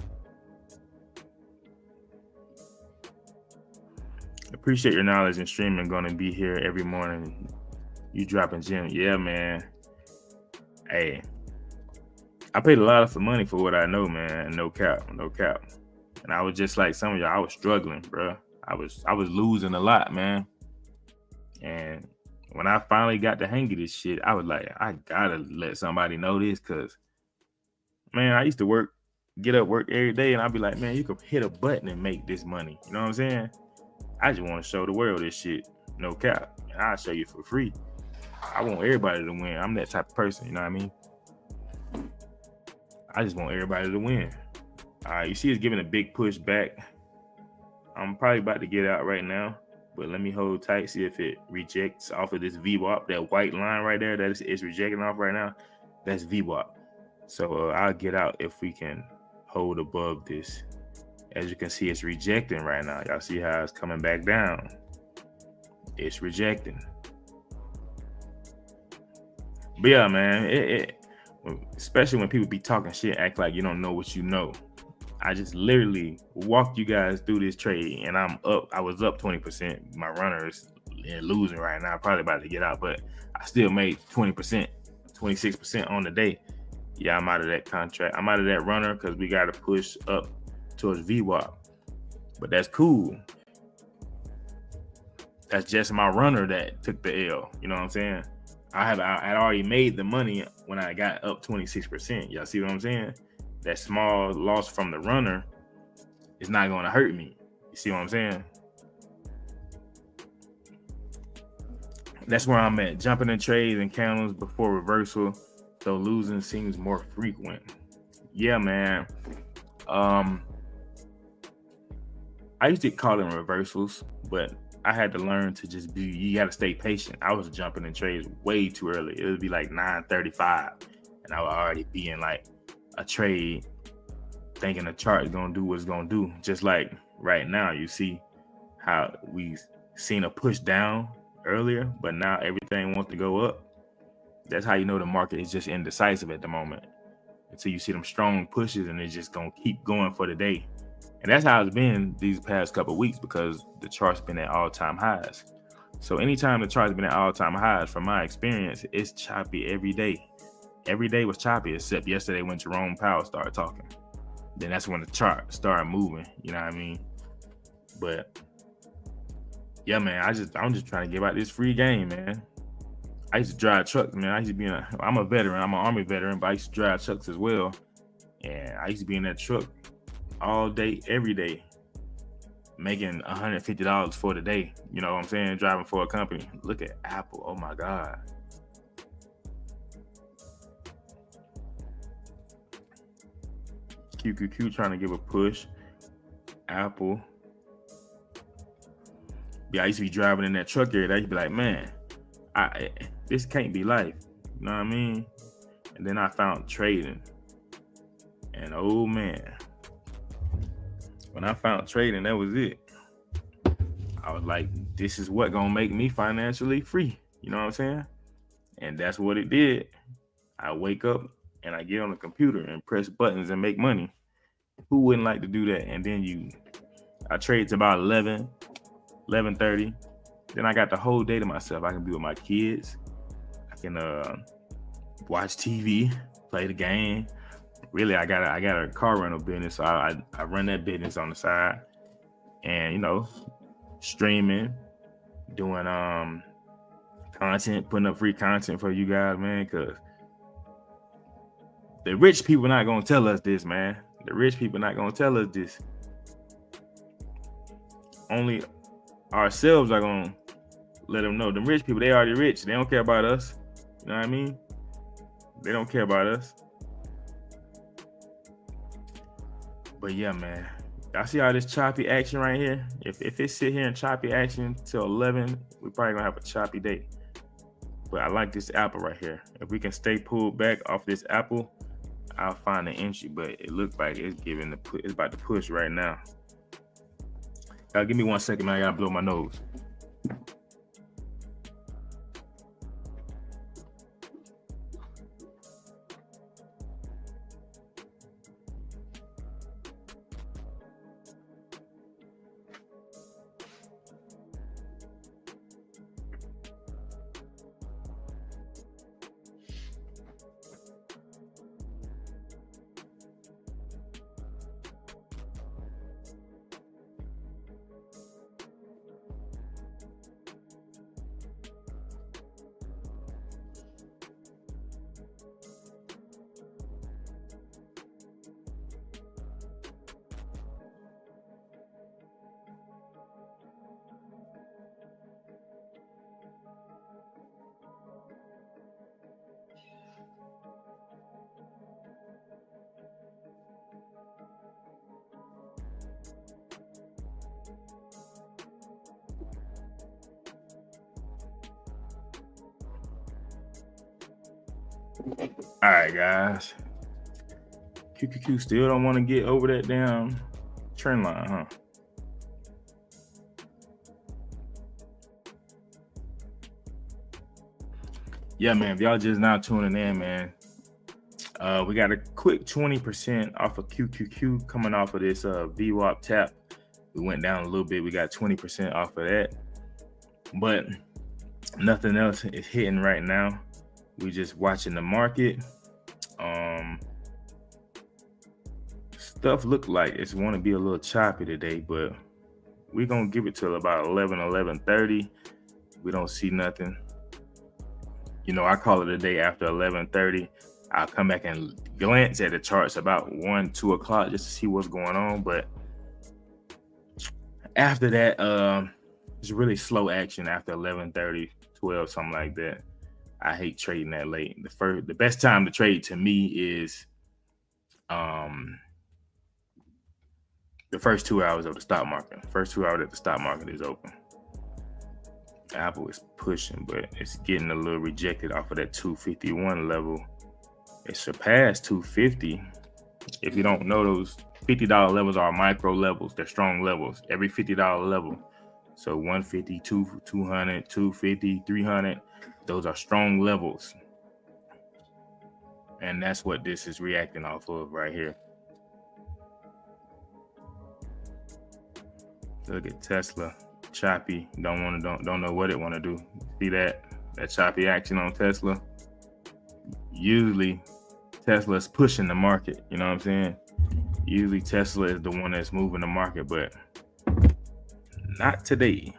Appreciate your knowledge and streaming. Going to be here every morning. You dropping gems. Yeah, man. Hey, I paid a lot of money for what I know, man. No cap. And I was just like some of y'all. I was struggling, bro. I was losing a lot, man. And when I finally got the hang of this shit, I was like, I gotta let somebody know this, cause man, I used to get up, work every day, and I'd be like, man, you could hit a button and make this money. You know what I'm saying? I just want to show the world this shit. No cap. And I'll show you for free. I want everybody to win. I'm that type of person, you know what I mean? I just want everybody to win. You see it's giving a big push back. I'm probably about to get out right now, but let me hold tight, see if it rejects off of this VWAP. That white line right there that it's rejecting off right now, that's VWAP. So I'll get out if we can hold above this. As you can see, it's rejecting right now. Y'all see how it's coming back down. It's rejecting. But yeah, man, especially when people be talking shit, act like you don't know what you know. I just literally walked you guys through this trade, and I'm up. I was up 20%. My runner is losing right now. Probably about to get out, but I still made 20%, 26% on the day. Yeah, I'm out of that contract. I'm out of that runner because we got to push up towards VWAP. But that's cool. That's just my runner that took the L. You know what I'm saying? I had already made the money when I got up 26%. Y'all see what I'm saying? That small loss from the runner is not going to hurt me. You see what I'm saying? That's where I'm at. Jumping in trades and candles before reversal, though losing seems more frequent. Yeah, man. I used to call them reversals, but I had to learn to just you got to stay patient. I was jumping in trades way too early. It would be like 9:35, and I would already be in like a trade thinking the chart is going to do what it's going to do. Just like right now, you see how we seen a push down earlier, but now everything wants to go up. That's how you know the market is just indecisive at the moment. Until you see them strong pushes, and it's just going to keep going for the day. And that's how it's been these past couple of weeks, because the chart's been at all-time highs. So anytime the chart's been at all-time highs, from my experience, it's choppy every day. Every day was choppy, except yesterday when Jerome Powell started talking. Then that's when the chart started moving. You know what I mean? But yeah, man, I'm just trying to give out this free game, man. I used to drive trucks, man. I'm a veteran. I'm an Army veteran, but I used to drive trucks as well. And I used to be in that truck all day, every day, making $150 for the day. You know what I'm saying? Driving for a company. Look at Apple. Oh my God. QQQ trying to give a push. Apple. Yeah, I used to be driving in that truck area. I used to be like, man, this can't be life. You know what I mean? And then I found trading. And oh man, when I found trading, that was it. I was like, this is what gonna make me financially free. You know what I'm saying? And that's what it did. I wake up and I get on the computer and press buttons and make money. Who wouldn't like to do that? And then I trade to about 11:30. Then I got the whole day to myself. I can be with my kids. I can watch TV, play the game. Really, I got a car rental business, so I run that business on the side, and streaming, doing content, putting up free content for you guys, man. Because the rich people not gonna tell us this, man. The rich people not gonna tell us this. Only ourselves are gonna let them know. The rich people, they already rich. They don't care about us. You know what I mean? They don't care about us. But yeah, man. Y'all see all this choppy action right here? If it sit here in choppy action till 11, we probably gonna have a choppy day. But I like this apple right here. If we can stay pulled back off this apple, I'll find an entry. But it looks like it's it's about to push right now. Give me 1 second, man. I gotta blow my nose. All right, guys. QQQ still don't want to get over that damn trend line, huh? Yeah, man. If y'all just now tuning in, man, we got a quick 20% off of QQQ coming off of this VWAP tap. We went down a little bit. We got 20% off of that, but nothing else is hitting right now. We just watching the market. Stuff look like it's want to be a little choppy today, but we're gonna give it till about 11:30. We don't see nothing. You know, I call it a day after 11:30. I'll come back and glance at the charts about 1-2 o'clock just to see what's going on. But after that, it's really slow action after 11:30, 12, something like that. I hate trading that late. The best time to trade to me is the first 2 hours of the stock market. First 2 hours that the stock market is open. Apple is pushing, but it's getting a little rejected off of that 251 level. It surpassed 250. If you don't know, those $50 levels are micro levels. They're strong levels. Every $50 level. So 150, 200, 250, 300. Those are strong levels. And that's what this is reacting off of right here. Look at Tesla, choppy. Don't know what it want to do. See that choppy action on Tesla? Usually Tesla is pushing the market. You know what I'm saying? Usually Tesla is the one that's moving the market, but not today.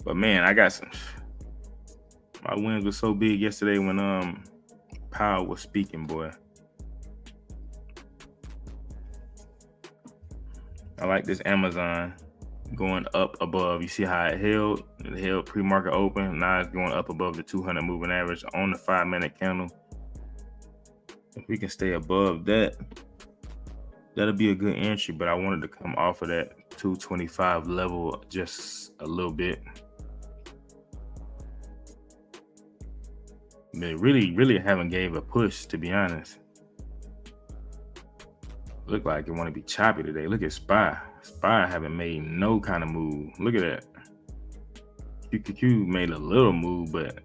But man, I got my wins were so big yesterday when Powell was speaking, boy. I like this Amazon going up above. You see how it held? It held pre-market open. Now it's going up above the 200 moving average on the 5-minute candle. If we can stay above that, that'll be a good entry. But I wanted to come off of that 225 level just a little bit. They really haven't gave a push, to be honest. Look like it want to be choppy today. Look at SPY. SPY haven't made no kind of move. Look at that. QQQ made a little move, but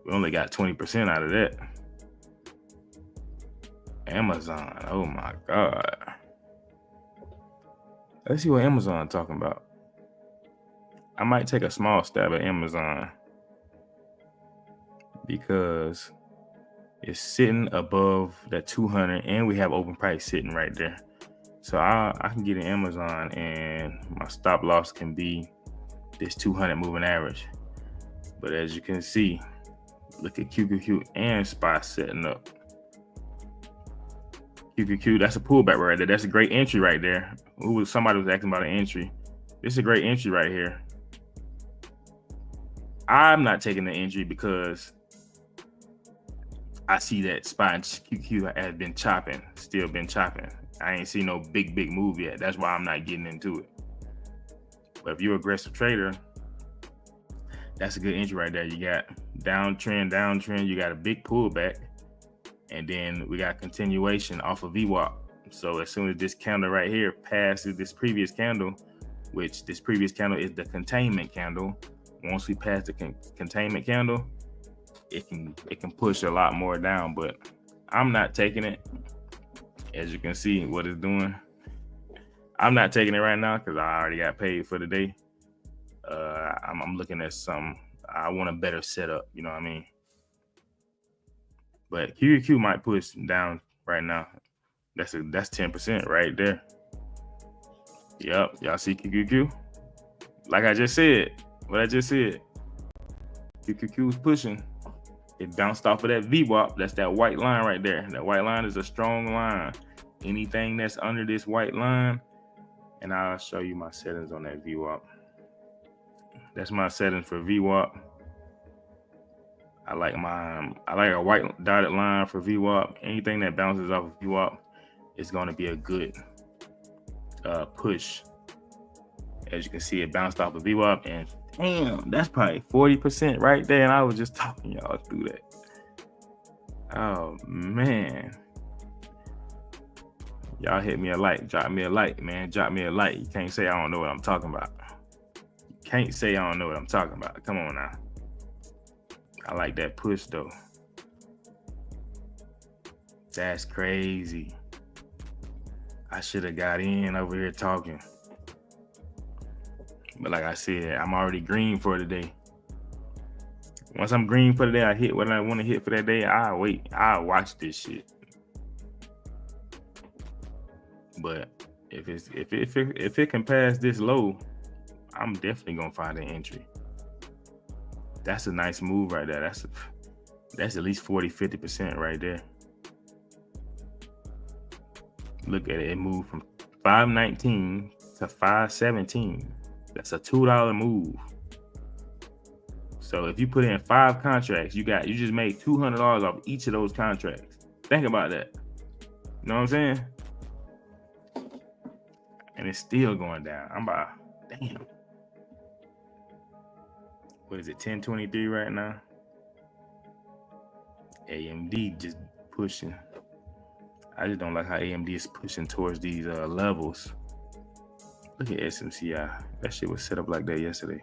we only got 20% out of that. Amazon. Oh my God. Let's see what Amazon talking about. I might take a small stab at Amazon because it's sitting above that 200 and we have open price sitting right there. So I can get in Amazon and my stop loss can be this 200 moving average. But as you can see, look at QQQ and SPY setting up. QQQ, that's a pullback right there. That's a great entry right there. Somebody was asking about an entry. This is a great entry right here. I'm not taking the entry because I see that spot in QQ has been chopping, still been chopping. I ain't seen no big move yet. That's why I'm not getting into it. But if you're an aggressive trader, that's a good entry right there. You got downtrend. You got a big pullback, and then we got continuation off of VWAP. So as soon as this candle right here passes this previous candle, which this previous candle is the containment candle, once we pass the containment candle, it can push a lot more down. But I'm not taking it. As you can see what it's doing, I'm not taking it right now because I already got paid for the day. I'm looking at some. I want a better setup, you know what I mean? But QQQ might push down right now. That's 10% right there. Yep, y'all see QQQ? Like I just said, what I just said. QQQ is pushing. It bounced off of that VWAP. That's that white line right there. That white line is a strong line. Anything that's under this white line, and I'll show you my settings on that VWAP. That's my settings for VWAP. I like a white dotted line for VWAP. Anything that bounces off of VWAP is going to be a good push. As you can see, it bounced off of VWAP, and damn, that's probably 40% right there. And I was just talking y'all through that. Oh man. Y'all hit me a like, drop me a like, man. Drop me a like. You can't say I don't know what I'm talking about. You can't say I don't know what I'm talking about. Come on now. I like that push though. That's crazy. I should have got in over here talking. But like I said, I'm already green for the day. Once I'm green for the day, I hit what I want to hit for that day. I'll wait. I'll watch this shit. But if it can pass this low, I'm definitely gonna find an entry. That's a nice move right there. That's at least 40-50% right there. Look at it. It moved from 519 to 517. That's a $2 move. So if you put in 5 contracts, you just made $200 off each of those contracts. Think about that. You know what I'm saying? And it's still going down. I'm about, damn. What is it, 1023 right now? AMD just pushing. I just don't like how AMD is pushing towards these levels. Look at SMCI. That shit was set up like that yesterday.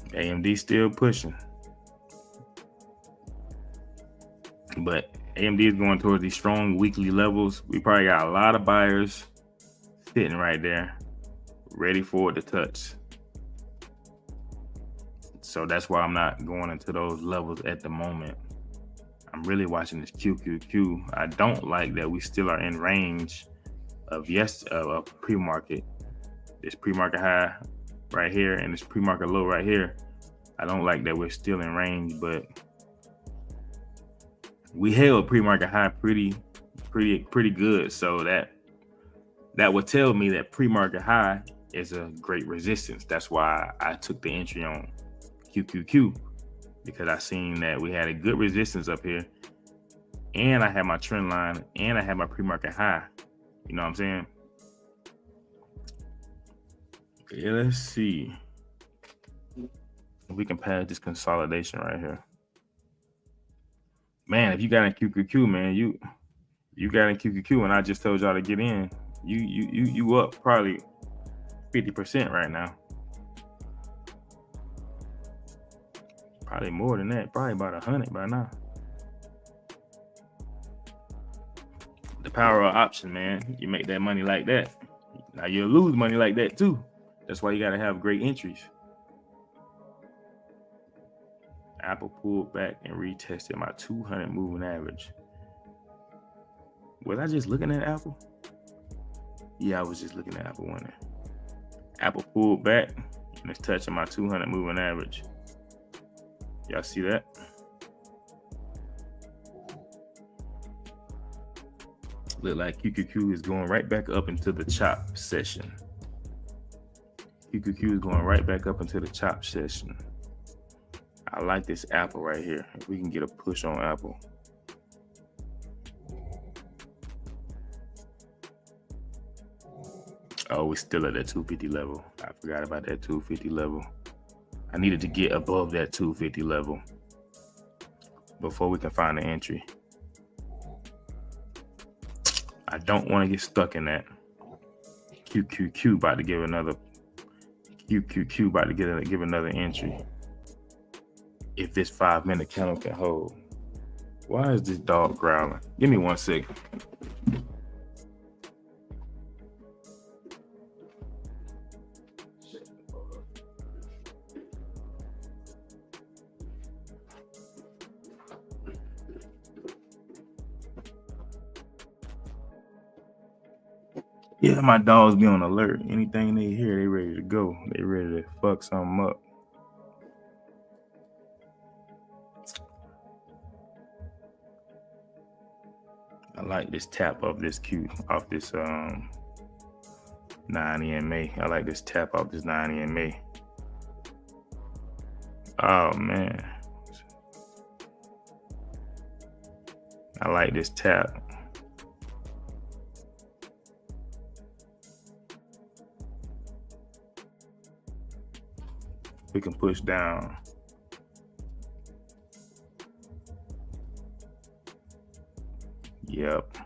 AMD still pushing. But AMD is going towards these strong weekly levels. We probably got a lot of buyers sitting right there, ready for it to touch. So that's why I'm not going into those levels at the moment. I'm really watching this QQQ. I don't like that we still are in range of pre-market. This pre-market high right here and this pre-market low right here. I don't like that we're still in range, but we held pre-market high pretty good. So that would tell me that pre-market high is a great resistance. That's why I took the entry on QQQ, because I seen that we had a good resistance up here, and I had my trend line, and I had my pre-market high. You know what I'm saying? Yeah, let's see if we can pass this consolidation right here. Man, if you got in QQQ, man, you got in QQQ, and I just told y'all to get in. You up probably 50% right now. Probably more than that. Probably about 100 by now. The power of option, man. You make that money like that. Now you'll lose money like that too. That's why you got to have great entries. Apple pulled back and retested my 200 moving average. Was I just looking at Apple? Yeah, I was just looking at Apple, wasn't I? Apple pulled back and it's touching my 200 moving average. Y'all see that? Look like QQQ is going right back up into the chop session. QQQ is going right back up into the chop session. I like this Apple right here. If we can get a push on Apple. Oh, we're still at that 250 level. I forgot about that 250 level. I needed to get above that 250 level before we can find the entry. I don't want to get stuck in that. QQQ about to give another. QQQ about to give another entry. If this 5-minute candle can hold. Why is this dog growling? Give me 1 second. Yeah, my dogs be on alert. Anything they hear, they ready to go. They ready to fuck something up. I like this tap of this off this 9 EMA. I like this tap off this 9 EMA. Oh man. I like this tap. We can push down. Yep,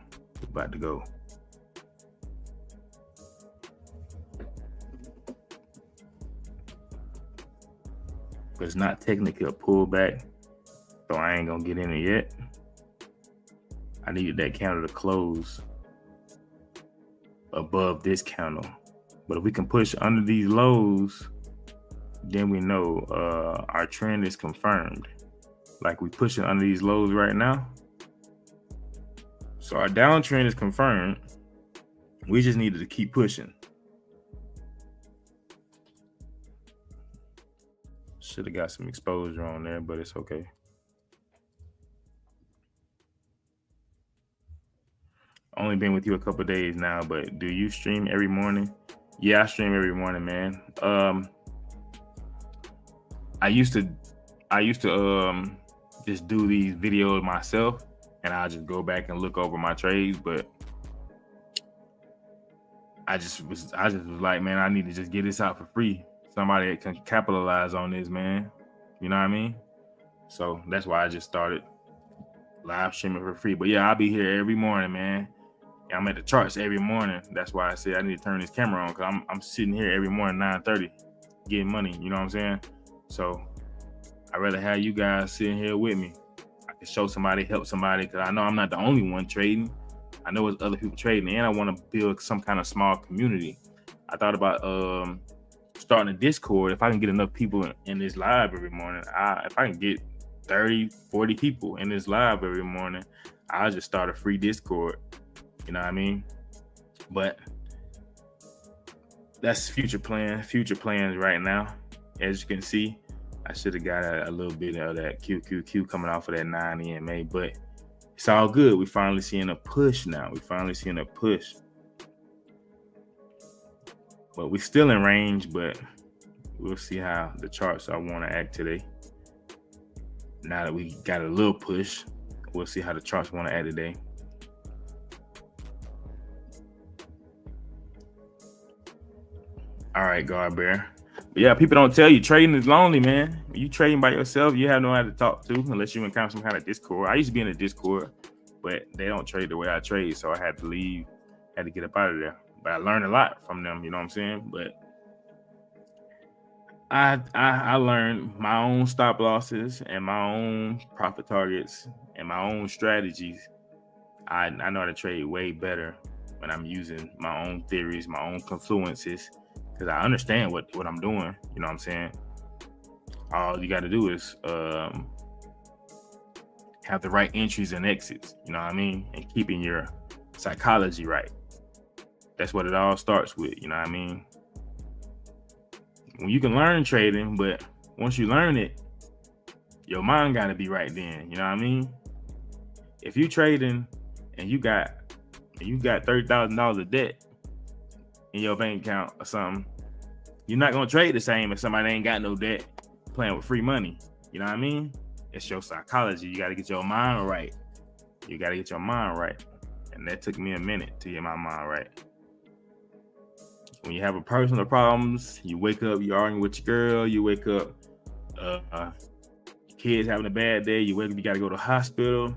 about to go. But it's not technically a pullback, so I ain't gonna get in it yet. I needed that candle to close above this candle. But if we can push under these lows, then we know our trend is confirmed. Like we pushing under these lows right now. So our downtrend is confirmed. We just needed to keep pushing. Should have got some exposure on there, but it's okay. Only been with you a couple of days now, but do you stream every morning? Yeah, I stream every morning, man. I used to just do these videos myself, and I'll just go back and look over my trades. But I just was like, man, I need to just get this out for free. Somebody that can capitalize on this, man. You know what I mean? So that's why I just started live streaming for free. But yeah, I'll be here every morning, man. I'm at the charts every morning. That's why I said I need to turn this camera on, because I'm sitting here every morning 9:30 getting money. You know what I'm saying? So I'd rather have you guys sitting here with me. I can show somebody, help somebody, because I know I'm not the only one trading. I know it's other people trading, and I want to build some kind of small community. I thought about starting a Discord. If I can get enough people in this live every morning, if I can get 30, 40 people in this live every morning, I'll just start a free Discord. You know what I mean? But that's future plans right now. As you can see, I should have got a little bit of that QQQ coming off of that 9 EMA, but it's all good. We're finally seeing a push now. But we're still in range, but we'll see how the charts I want to act today. Now that we got a little push, we'll see how the charts want to act today. All right, Guard Bear. But yeah, people don't tell you trading is lonely, man. You trading by yourself, you have no one to talk to unless you encounter some kind of Discord. I used to be in a Discord, but they don't trade the way I trade, so I had to leave, had to get up out of there. But I learned a lot from them, you know what I'm saying? But I learned my own stop losses and my own profit targets and my own strategies. I know how to trade way better when I'm using my own theories, my own confluences, because I understand what I'm doing. You know what I'm saying? All you got to do is have the right entries and exits. You know what I mean? And keeping your psychology right. That's what it all starts with. You know what I mean? When you can learn trading, but once you learn it, your mind got to be right then. You know what I mean? If you trading and you got $30,000 of debt in your bank account or something, You're not gonna trade the same if somebody ain't got no debt, playing with free money. You know what I mean? It's your psychology. You got to get your mind right. You got to get your mind right. And that took me a minute to get my mind right. When you have a personal problems, you wake up, you're arguing with your girl, you wake up, kids having a bad day, you wake up, you got to go to the hospital.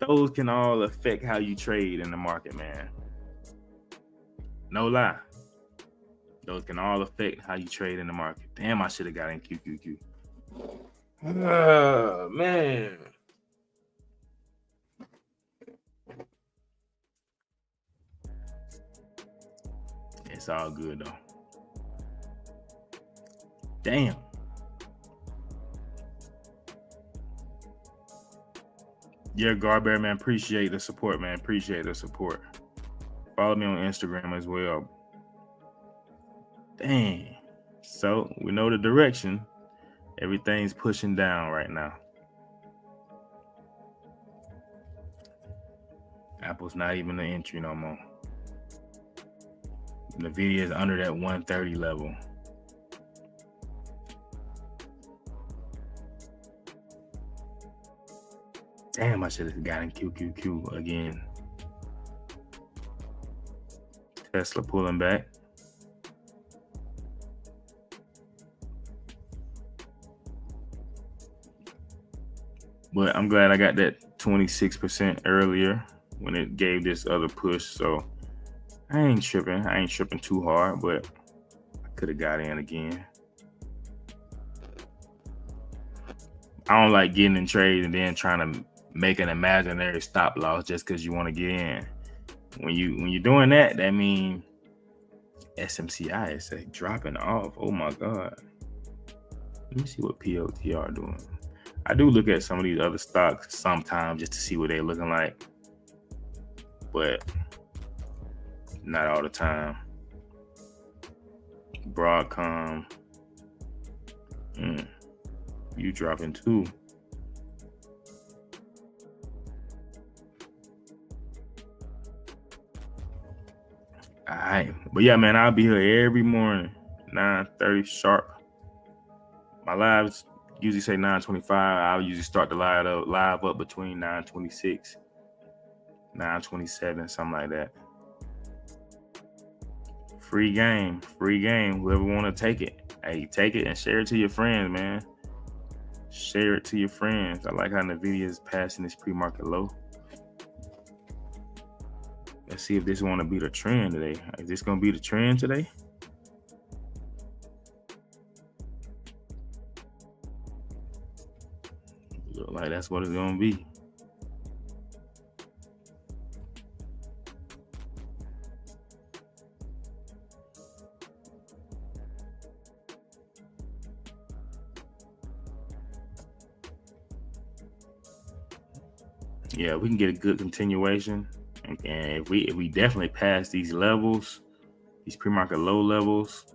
Those can all affect how you trade in the market, man. No lie. Those can all affect how you trade in the market. Damn, I should have got in QQQ. Man. It's all good, though. Damn. Yeah, Garbear, man. Appreciate the support, man. Appreciate the support. Follow me on Instagram as well. Dang. So we know the direction. Everything's pushing down right now. Apple's not even an entry no more. Nvidia is under that 130 level. Damn, I should have gotten QQQ again. Tesla pulling back. But I'm glad I got that 26% earlier when it gave this other push. So I ain't tripping. I ain't tripping too hard, but I could have got in again. I don't like getting in trades and then trying to make an imaginary stop loss just because you want to get in. When you're doing that, that means SMCI is dropping off. Oh my God. Let me see what POTR doing. I do look at some of these other stocks sometimes just to see what they're looking like, but not all the time. Broadcom, you dropping too. All right, but yeah, man, I'll be here every morning, 9:30 sharp. My lives usually say 9:25. I'll usually start the live up between 9:26, 9:27, something like that. Free game. Whoever want to take it, hey, take it and share it to your friends, man. Share it to your friends. I like how Nvidia is passing this pre-market low. Let's see if this want to be the trend today. Is this going to be the trend today? Look like that's what it's going to be. Yeah, we can get a good continuation, and if we definitely pass these levels, these pre-market low levels,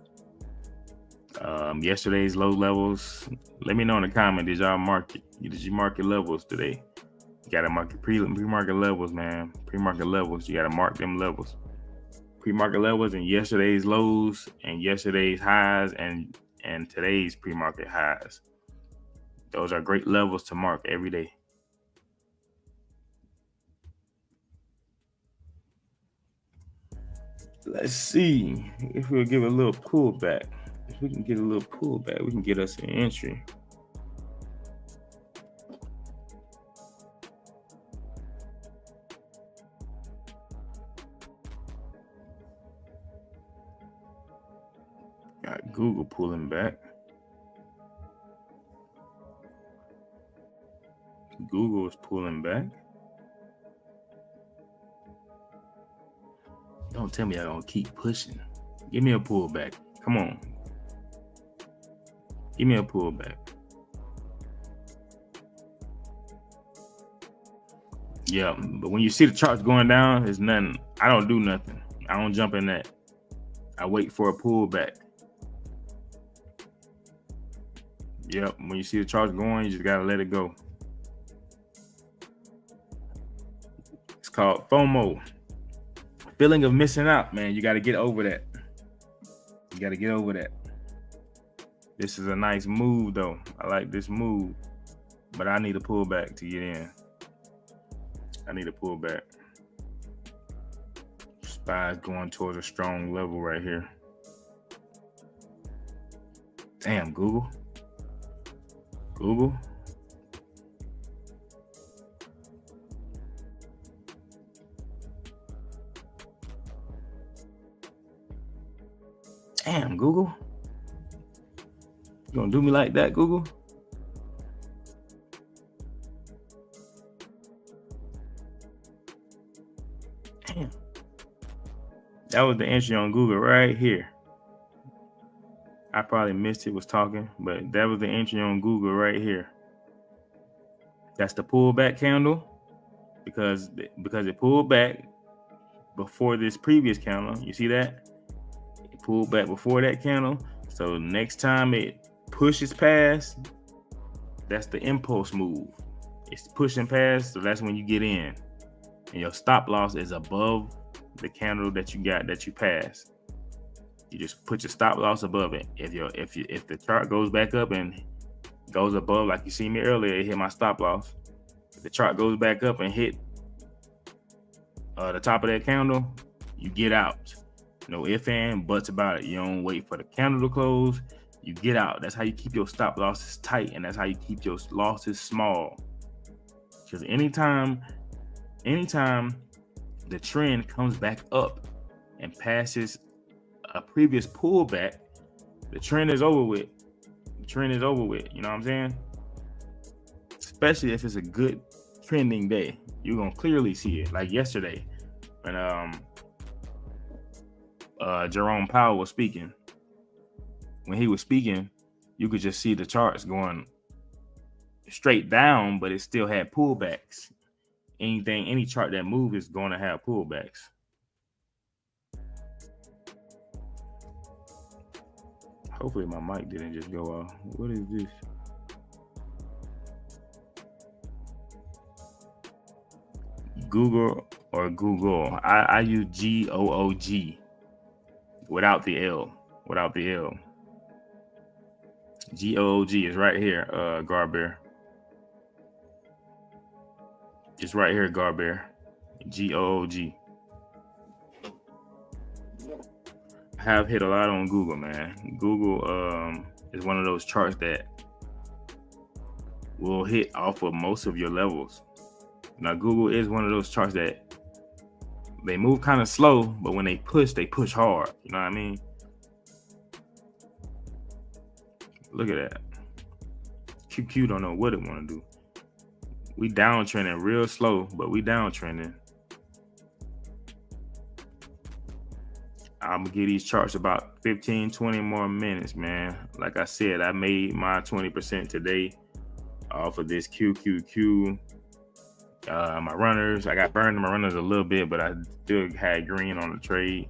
yesterday's low levels, let me know in the comment. Did you mark your levels today? You gotta mark your pre-market levels, man. Pre-market levels, you gotta mark them levels. Pre-market levels and yesterday's lows and yesterday's highs and today's pre-market highs. Those are great levels to mark every day. Let's see if we'll give a little pullback. If we can get a little pullback, we can get us an entry. Got Google pulling back. Google is pulling back. Don't tell me I'm gonna keep pushing. Give me a pullback. Come on. Give me a pullback. Yeah, but when you see the charts going down, it's nothing. I don't do nothing. I don't jump in that. I wait for a pullback. Yep, when you see the charts going, you just gotta let it go. It's called FOMO. Feeling of missing out, man. You gotta get over that. You gotta get over that. This is a nice move though. I like this move, but I need a pullback to get in. I need a pullback. SPY's going towards a strong level right here. Damn, Google. Damn, Google. You gonna do me like that, Google? Damn. That was the entry on Google right here. I probably missed it, was talking, but that was the entry on Google right here. That's the pullback candle because it pulled back before this previous candle. You see that? It pulled back before that candle. So next time it pushes past, that's the impulse move. It's pushing past, so that's when you get in. And your stop loss is above the candle that you passed. You just put your stop loss above it. If the chart goes back up and goes above, like you see me earlier, it hit my stop loss. If the chart goes back up and hit the top of that candle, you get out. No ifs and buts about it. You don't wait for the candle to close. You get out. That's how you keep your stop losses tight, and that's how you keep your losses small. Because anytime the trend comes back up and passes a previous pullback, the trend is over with. You know what I'm saying? Especially if it's a good trending day, you're gonna clearly see it. Like yesterday, when Jerome Powell was speaking. When he was speaking, you could just see the charts going straight down, but it still had pullbacks. Any chart that moves is going to have pullbacks. Hopefully my mic didn't just go off. What is this? Google or Google? I use GOOG without the L. GOOG is right here, Garbear. It's right here, Garbear. GOOG. I have hit a lot on Google, man. Google is one of those charts that will hit off of most of your levels. Now, Google is one of those charts that they move kind of slow, but when they push hard. You know what I mean? Look at that. QQ don't know what it want to do. We downtrending real slow, but we downtrending. I'm going to give these charts about 15, 20 more minutes, man. Like I said, I made my 20% today off of this QQQ. My runners, I got burned in my runners a little bit, but I still had green on the trade.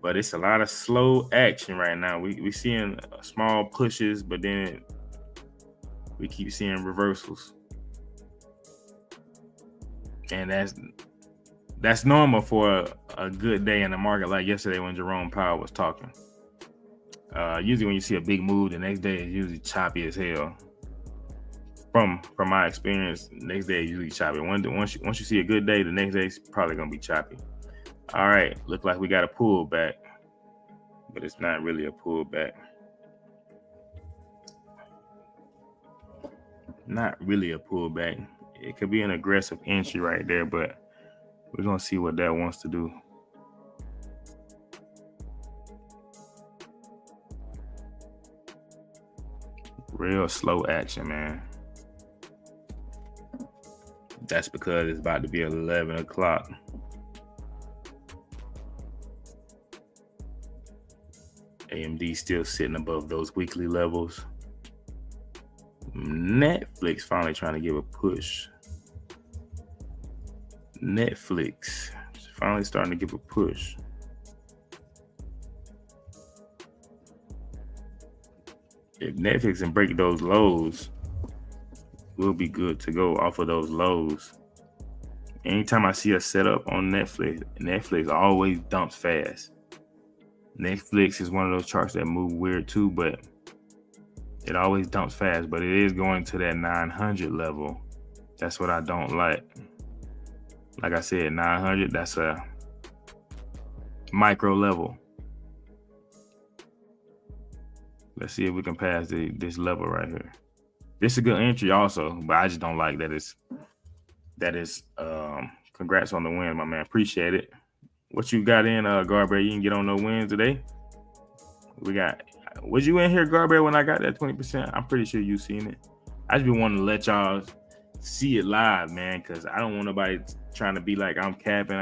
But it's a lot of slow action right now. We seeing small pushes, but then we keep seeing reversals. And that's normal for a good day in the market, like yesterday when Jerome Powell was talking. Usually when you see a big move, the next day is usually choppy as hell. From my experience, next day is usually choppy. Once you see a good day, the next day is probably gonna be choppy. All right, look like we got a pullback, but it's not really a pullback. Not really a pullback. It could be an aggressive entry right there, but we're gonna see what that wants to do. Real slow action, man. That's because it's about to be 11 o'clock. AMD still sitting above those weekly levels. Netflix finally trying to give a push. Netflix is finally starting to give a push. If Netflix can break those lows, we'll be good to go off of those lows. Anytime I see a setup on Netflix always dumps fast. Netflix is one of those charts that move weird too, but It always dumps fast, but it is going to that 900 level. That's what I don't like. Like I said, 900, that's a micro level. Let's see if we can pass this level right here. This is a good entry also, but I just don't like that is congrats on the win, my man. Appreciate it. What you got in, Garber? You can get on no wins today. Was you in here, Garber, when I got that 20%? I'm pretty sure you seen it. I just been wanting to let y'all see it live, man, because I don't want nobody trying to be like I'm capping.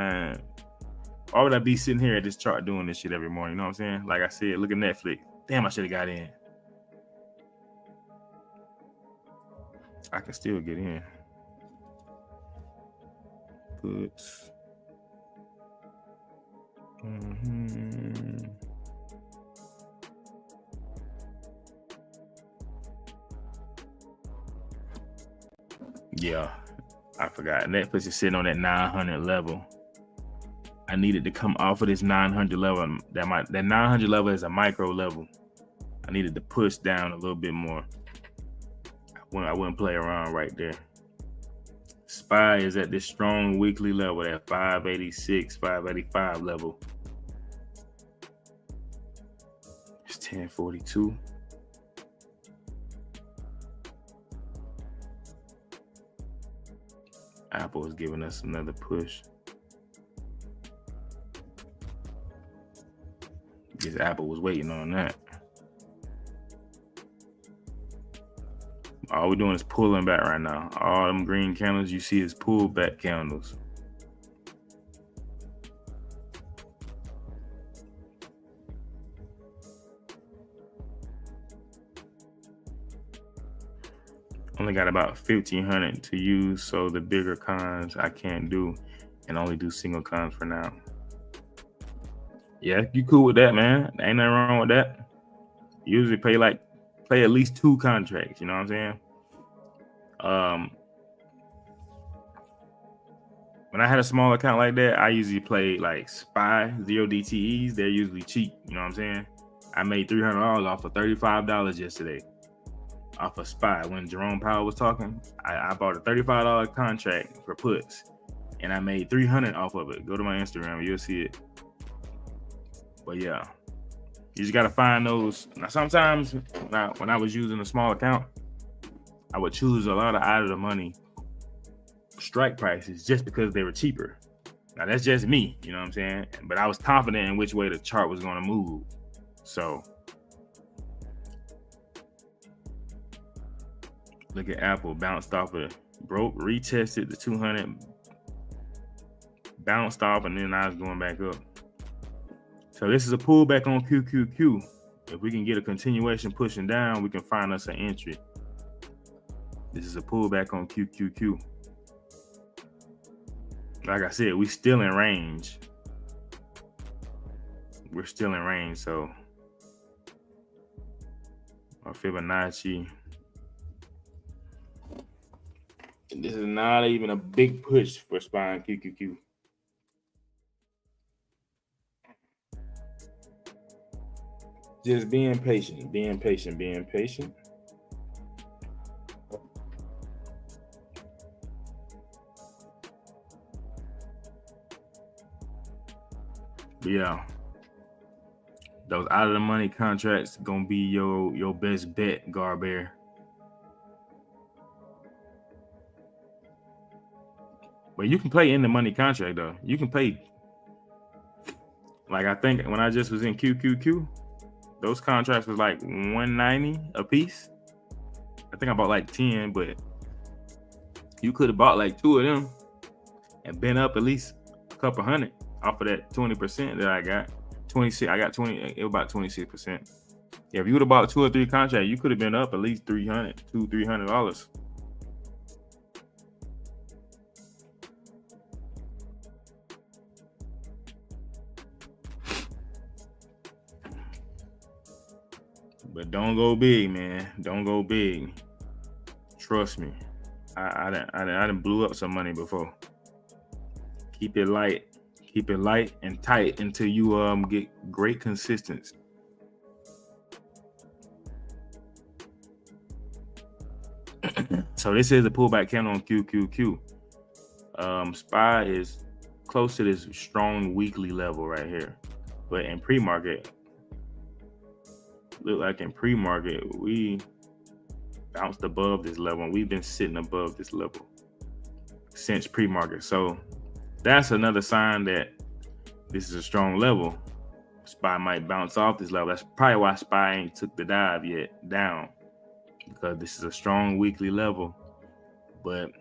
Why would I be sitting here at this chart doing this shit every morning? You know what I'm saying? Like I said, look at Netflix. Damn, I should have got in. I can still get in. Puts. Yeah, I forgot. Netflix is sitting on that 900 level. I needed to come off of this 900 level. That 900 level is a micro level. I needed to push down a little bit more. I wouldn't play around right there. SPY is at this strong weekly level, at 586, 585 level. It's 1042. Apple is giving us another push. Guess Apple was waiting on that. All we're doing is pulling back right now. All them green candles you see is pullback candles. Only got about 1,500 to use, so the bigger cons I can't do, and only do single cons for now. Yeah, you cool with that, man? Ain't nothing wrong with that. Usually play at least 2 contracts. You know what I'm saying? When I had a small account like that, I usually play like SPY 0 DTEs. They're usually cheap. You know what I'm saying? I made $300 off of $35 yesterday. Off of SPY when Jerome Powell was talking. I bought a $35 contract for puts, and I made $300 off of it. Go to my Instagram, you'll see it. But yeah, you just gotta find those. Now sometimes when I was using a small account, I would choose a lot of out of the money strike prices just because they were cheaper. Now that's just me, you know what I'm saying? But I was confident in which way the chart was gonna move. So look at Apple, bounced off of broke, retested the 200, bounced off, and then I was going back up. So this is a pullback on QQQ. If we can get a continuation pushing down, we can find us an entry. This is a pullback on QQQ. Like I said, we still in range. We're still in range, so our Fibonacci. This is not even a big push for SPY and QQQ. Just being patient. But yeah, those out of the money contracts gonna be your best bet, Garber. But you can play in the money contract though. You can play. Like I think when I just was in QQQ, those contracts was like $190 a piece. I think I bought like 10, but you could have bought like 2 of them and been up at least a couple hundred off of that 20% that I got. 26. I got 20. It was about 26%. Yeah, if you would have bought 2 or 3 contracts, you could have been up at least $300. But don't go big, man. Don't go big. Trust me. I done blew up some money before. Keep it light. Keep it light and tight until you get great consistency. So this is a pullback candle on QQQ. SPY is close to this strong weekly level right here, but in pre-market, look like in pre-market we bounced above this level, and we've been sitting above this level since pre-market. So that's another sign that this is a strong level. SPY might bounce off this level. That's probably why SPY ain't took the dive yet down, because this is a strong weekly level. But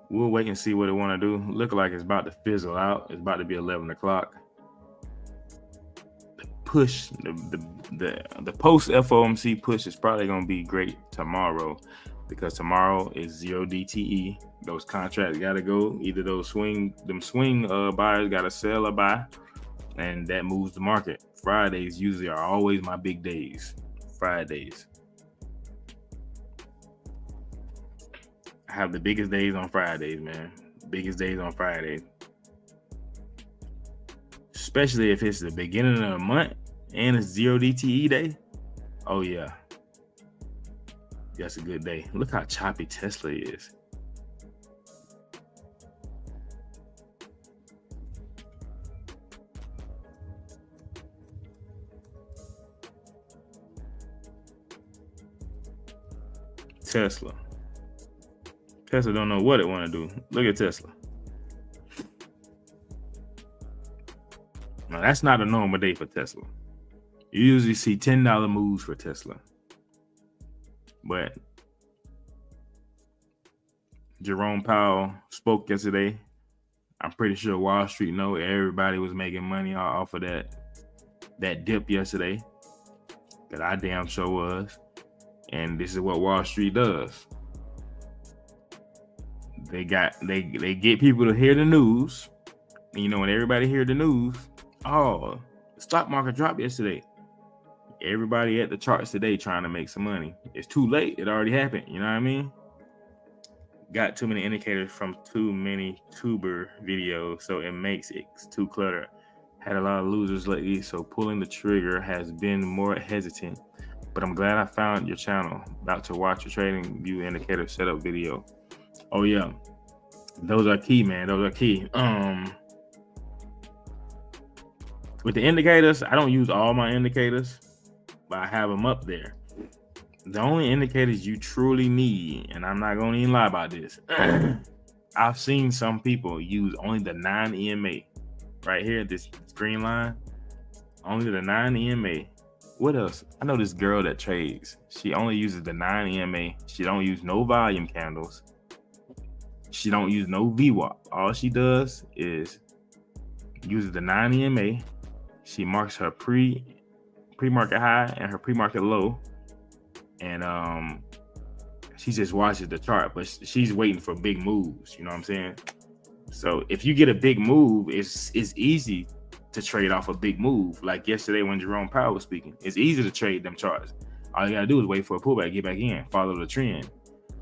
we'll wait and see what it want to do. Look like it's about to fizzle out. It's about to be 11 o'clock. The push, the post FOMC push is probably going to be great tomorrow, because tomorrow is 0 DTE. Those contracts got to go. Either those swing buyers got to sell or buy, and that moves the market. Fridays usually are always my big days. Fridays. I have the biggest days on Fridays, man. Biggest days on Fridays. Especially if it's the beginning of the month and it's 0 DTE day. Oh, yeah. That's a good day. Look how choppy Tesla is. Tesla don't know what it want to do. Look at Tesla. Now, that's not a normal day for Tesla. You usually see $10 moves for Tesla. But Jerome Powell spoke yesterday. I'm pretty sure Wall Street know everybody was making money off of that dip yesterday. That I damn sure was. And this is what Wall Street does. They get people to hear the news. And you know, when everybody hear the news, oh, the stock market dropped yesterday. Everybody at the charts today trying to make some money. It's too late. It already happened. You know what I mean? Got too many indicators from too many tuber videos, so it makes it too cluttered. Had a lot of losers lately, so pulling the trigger has been more hesitant. But I'm glad I found your channel. About to watch your trading view indicator setup video. Oh yeah, those are key, man. Those are key. With the indicators, I don't use all my indicators, but I have them up there. The only indicators you truly need, and I'm not gonna even lie about this. I've seen some people use only the 9 EMA right here, this green line. Only the 9 EMA. What else? I know this girl that trades. She only uses the 9 EMA. She don't use no volume candles. She don't use no VWAP. All she does is uses the 9 EMA. She marks her pre-market high and her pre-market low. And she just watches the chart, but she's waiting for big moves. You know what I'm saying? So if you get a big move, it's easy to trade off a big move. Like yesterday when Jerome Powell was speaking, it's easy to trade them charts. All you gotta do is wait for a pullback, get back in, follow the trend.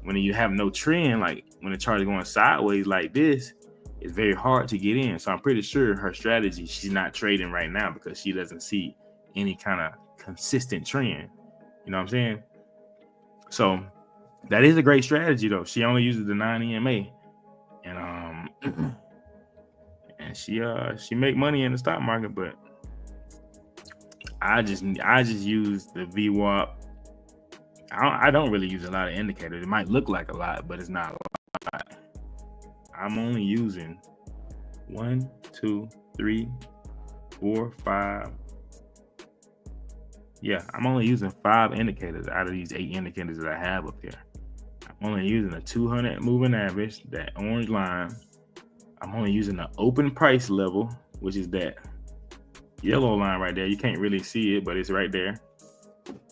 When you have no trend, like when the chart is going sideways like this, it's very hard to get in. So I'm pretty sure her strategy, she's not trading right now because she doesn't see any kind of consistent trend. You know what I'm saying? So that is a great strategy though. She only uses the 9 EMA. And and she make money in the stock market, but I just use the VWAP. I don't really use a lot of indicators. It might look like a lot, but it's not a lot. I'm only using 1, 2, 3, 4, 5. Yeah, I'm only using 5 indicators out of these 8 indicators that I have up here. I'm only using a 200 moving average, that orange line. I'm only using the open price level, which is that yellow line right there. You can't really see it, but it's right there.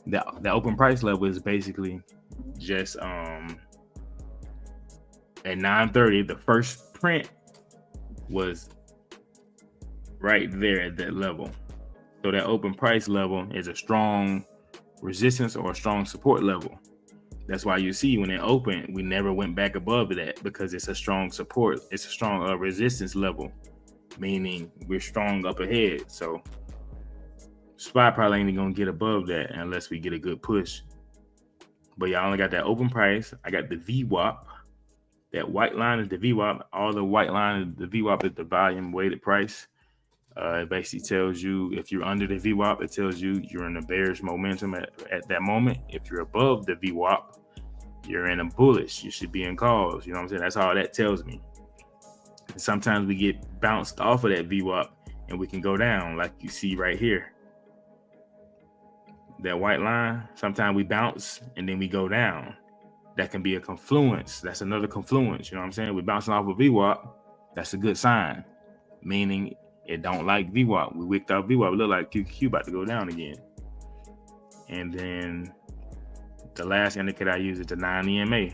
The open price level is basically just at 9:30, the first print was right there at that level. So that open price level is a strong resistance or a strong support level. That's why you see when it opened, we never went back above that, because it's a strong support. It's a strong resistance level, meaning we're strong up ahead. So SPY probably ain't gonna get above that unless we get a good push. But y'all only got that open price. I got the VWAP. That white line is the VWAP. All the white line, the VWAP is the volume weighted price. It basically tells you if you're under the VWAP, it tells you you're in a bearish momentum at that moment. If you're above the VWAP, you're in a bullish. You should be in calls. You know what I'm saying? That's all that tells me. And sometimes we get bounced off of that VWAP and we can go down like you see right here. That white line, sometimes we bounce and then we go down. That can be a confluence. That's another confluence. You know what I'm saying? We're bouncing off of VWAP. That's a good sign, meaning it don't like VWAP. We wicked off VWAP. It look like QQQ about to go down again. And then the last indicator I use is the 9 EMA.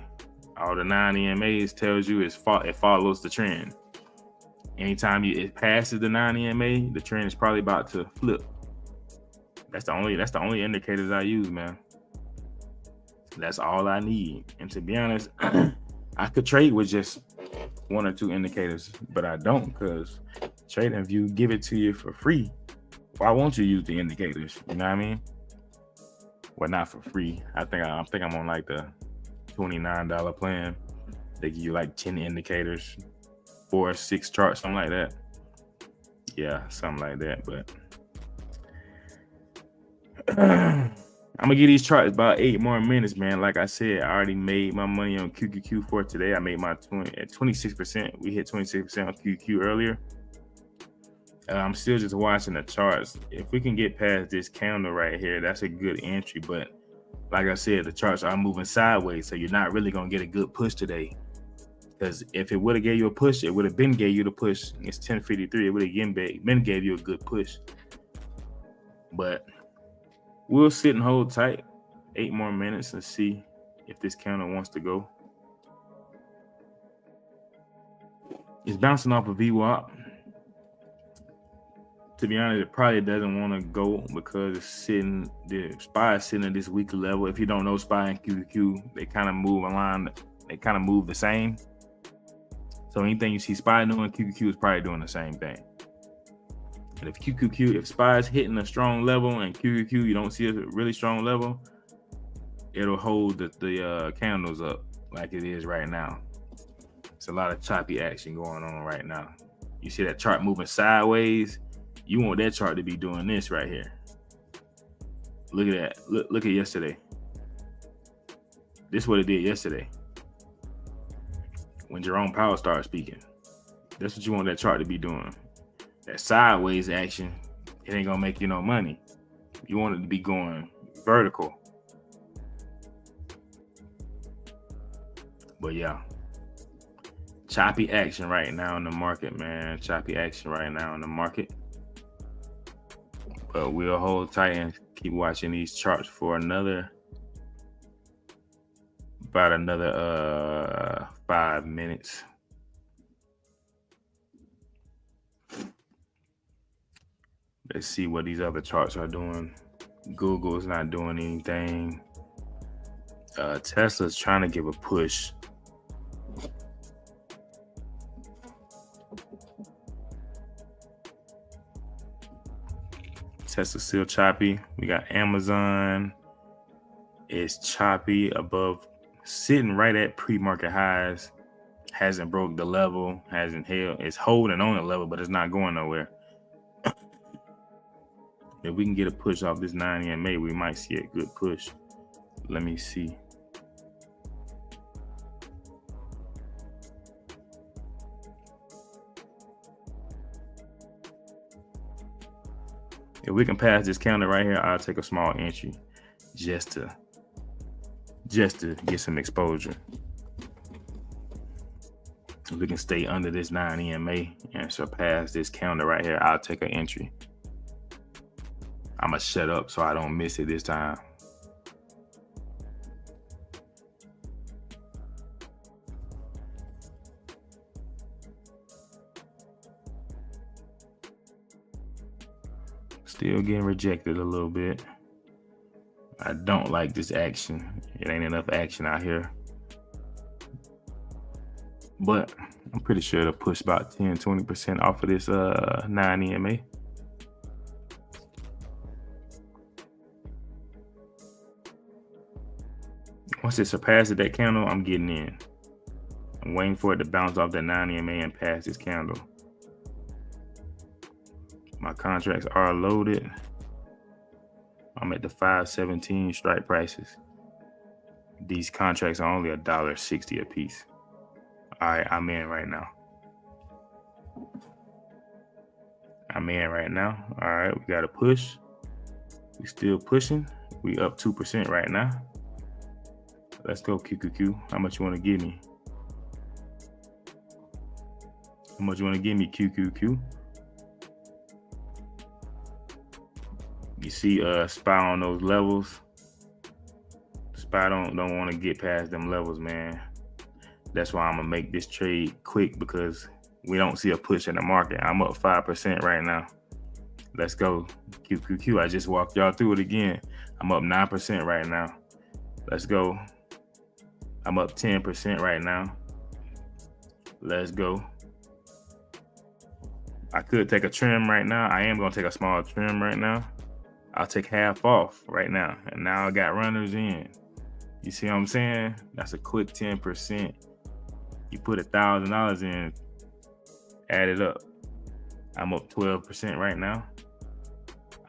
All the 9 EMAs tells you it follows the trend. Anytime it passes the 9 EMA, the trend is probably about to flip. That's the only indicators I use, man. That's all I need. And to be honest, I could trade with just 1 or 2 indicators, but I don't, because TradingView give it to you for free. Why won't you use the indicators? You know what I mean? Well, not for free. I think I'm on like the $29 plan. They give you like 10 indicators, 4 or 6 charts, something like that. Yeah, something like that. But I'm gonna give these charts about 8 more minutes, man. Like I said, I already made my money on QQQ for today. I made my 26%. We hit 26% on QQQ earlier. I'm still just watching the charts. If we can get past this candle right here, that's a good entry. But like I said, the charts are moving sideways, so you're not really gonna get a good push today. Because if it would have gave you a push, it would have been gave you the push. It's 10:53. It would have been gave you a good push. But we'll sit and hold tight 8 more minutes and see if this candle wants to go. It's bouncing off of VWAP. To be honest, it probably doesn't want to go because the SPY is sitting at this weekly level. If you don't know SPY and QQQ, they kind of move aligned. They kind of move the same. So anything you see SPY doing, QQQ is probably doing the same thing. And if SPY is hitting a strong level and QQQ, you don't see a really strong level, it'll hold the candles up like it is right now. It's a lot of choppy action going on right now. You see that chart moving sideways? You want that chart to be doing this right here. Look at that. Look at yesterday. This is what it did yesterday. When Jerome Powell started speaking. That's what you want that chart to be doing. That sideways action, it ain't gonna make you no money. You want it to be going vertical. But yeah, choppy action right now in the market, man. Choppy action right now in the market. But we'll hold tight and keep watching these charts for about another 5 minutes. Let's see what these other charts are doing. Google's not doing anything. Tesla's trying to give a push. Tesla's still choppy. We got Amazon. It's choppy above, sitting right at pre-market highs. Hasn't broke the level. Hasn't held. It's holding on the level, but it's not going nowhere. If we can get a push off this 9 EMA, we might see a good push. Let me see. If we can pass this candle right here, I'll take a small entry just to get some exposure. If we can stay under this 9 EMA and surpass this candle right here, I'll take an entry. I'm going to shut up so I don't miss it this time. Still getting rejected a little bit. I don't like this action. It ain't enough action out here. But I'm pretty sure it'll push about 10-20% off of this 9 EMA. Once it surpasses that candle, I'm getting in. I'm waiting for it to bounce off that 9 EMA and pass this candle. My contracts are loaded. I'm at the 517 strike prices. These contracts are only $1.60 a piece. All right, I'm in right now. All right, we got to push. We still pushing. We up 2% right now. Let's go, QQQ. How much you want to give me? How much you want to give me, QQQ? You see SPY on those levels. SPY don't want to get past them levels, man. That's why I'm going to make this trade quick, because we don't see a push in the market. I'm up 5% right now. Let's go, QQQ. I just walked y'all through it again. I'm up 9% right now. Let's go. I'm up 10% right now. Let's go. I could take a trim right now. I am going to take a small trim right now. I'll take half off right now. And now I got runners in. You see what I'm saying? That's a quick 10%. You put $1,000 in, add it up. I'm up 12% right now.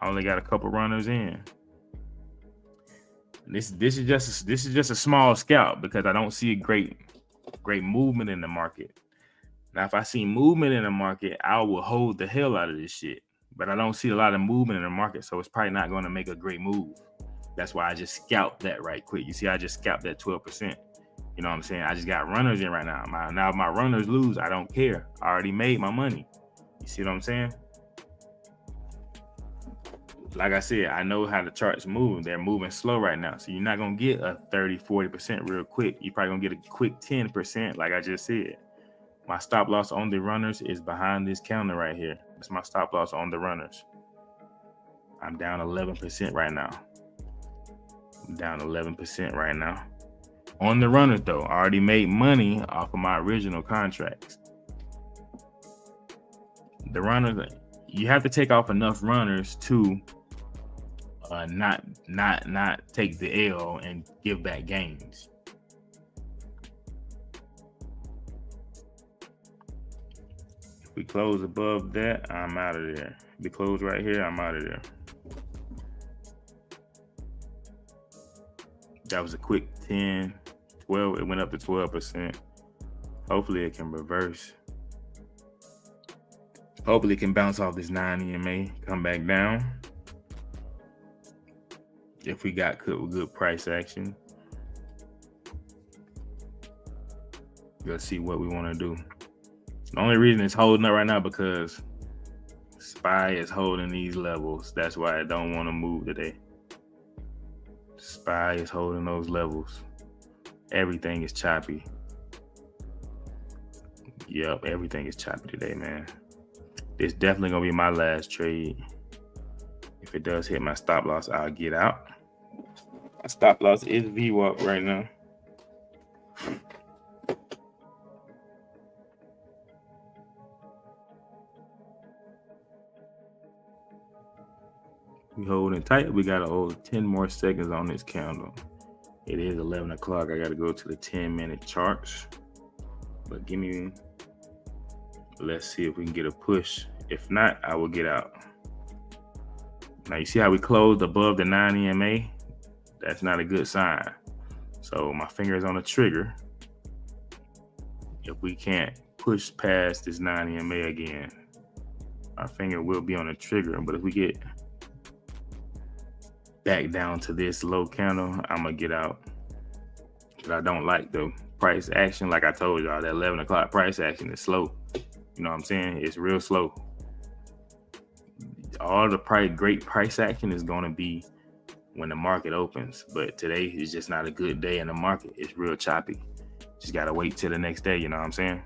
I only got a couple runners in. This is just a small scalp, because I don't see a great movement in the market. Now, if I see movement in the market, I will hold the hell out of this shit. But I don't see a lot of movement in the market, so it's probably not going to make a great move. That's why I just scalped that right quick. You see, I just scalped that 12%. You know what I'm saying? I just got runners in right now. Now if my runners lose, I don't care. I already made my money. You see what I'm saying? Like I said, I know how the charts move. They're moving slow right now. So you're not going to get a 30, 40% real quick. You're probably going to get a quick 10%, like I just said. My stop loss on the runners is behind this counter right here. That's my stop loss on the runners. I'm down 11% right now. On the runners, though, I already made money off of my original contracts. The runners, you have to take off enough runners to not take the L and give back gains. If we close above that, I'm out of there. If we close right here, I'm out of there. That was a quick 10, 12. It went up to 12%. Hopefully it can reverse. Hopefully it can bounce off this 9 EMA, come back down. If we got good price action, we'll see what we want to do. The only reason it's holding up right now because SPY is holding these levels. That's why I don't want to move today. SPY is holding those levels. Everything is choppy. Yep, everything is choppy today, man. It's definitely going to be my last trade. If it does hit my stop loss, I'll get out. My stop loss is VWAP right now. We holding tight. We got to hold 10 more seconds on this candle. It is 11 o'clock. I got to go to the 10-minute charts. But let's see if we can get a push. If not, I will get out. Now, you see how we closed above the 9 EMA? That's not a good sign. So my finger is on the trigger. If we can't push past this 9 EMA again, our finger will be on the trigger. But if we get back down to this low candle, I'm going to get out. But I don't like the price action. Like I told y'all, that 11 o'clock price action is slow. You know what I'm saying? It's real slow. All the great price action is going to be when the market opens. But today is just not a good day in the market. It's real choppy. Just got to wait till the next day. You know what I'm saying?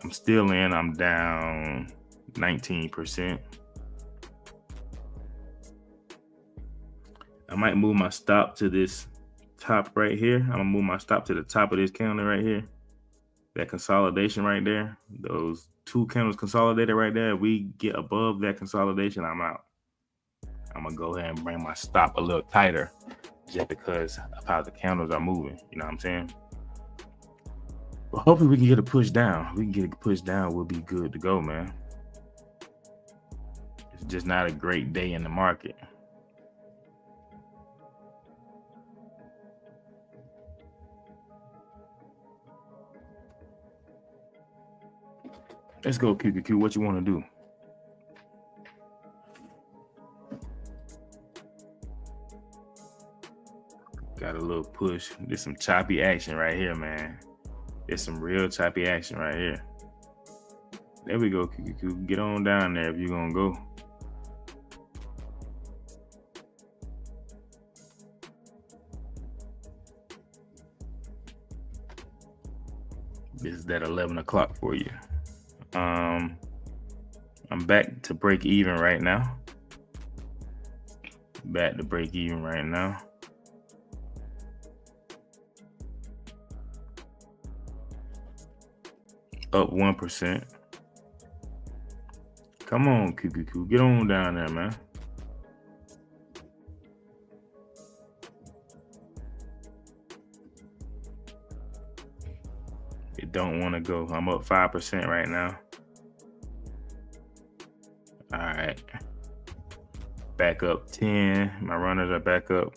I'm still in. I'm down 19%. I might move my stop to this top right here. I'm going to move my stop to the top of this candle right here. That consolidation right there. Those two candles consolidated right there. If we get above that consolidation, I'm out. I'm going to go ahead and bring my stop a little tighter. just because of how the candles are moving. You know what I'm saying? But hopefully we can get a push down. We can get a push down. We'll be good to go, man. It's just not a great day in the market. Let's go, QQQ. What you want to do? Got a little push. There's some choppy action right here, man. There's some real choppy action right here. There we go, QQQ. Get on down there if you're going to go. This is that 11 o'clock for you. I'm back to break even right now. Back to break even right now. Up 1%. Come on, QQQ. Get on down there, man. It don't want to go. I'm up 5% right now. All right. Back up 10. My runners are back up.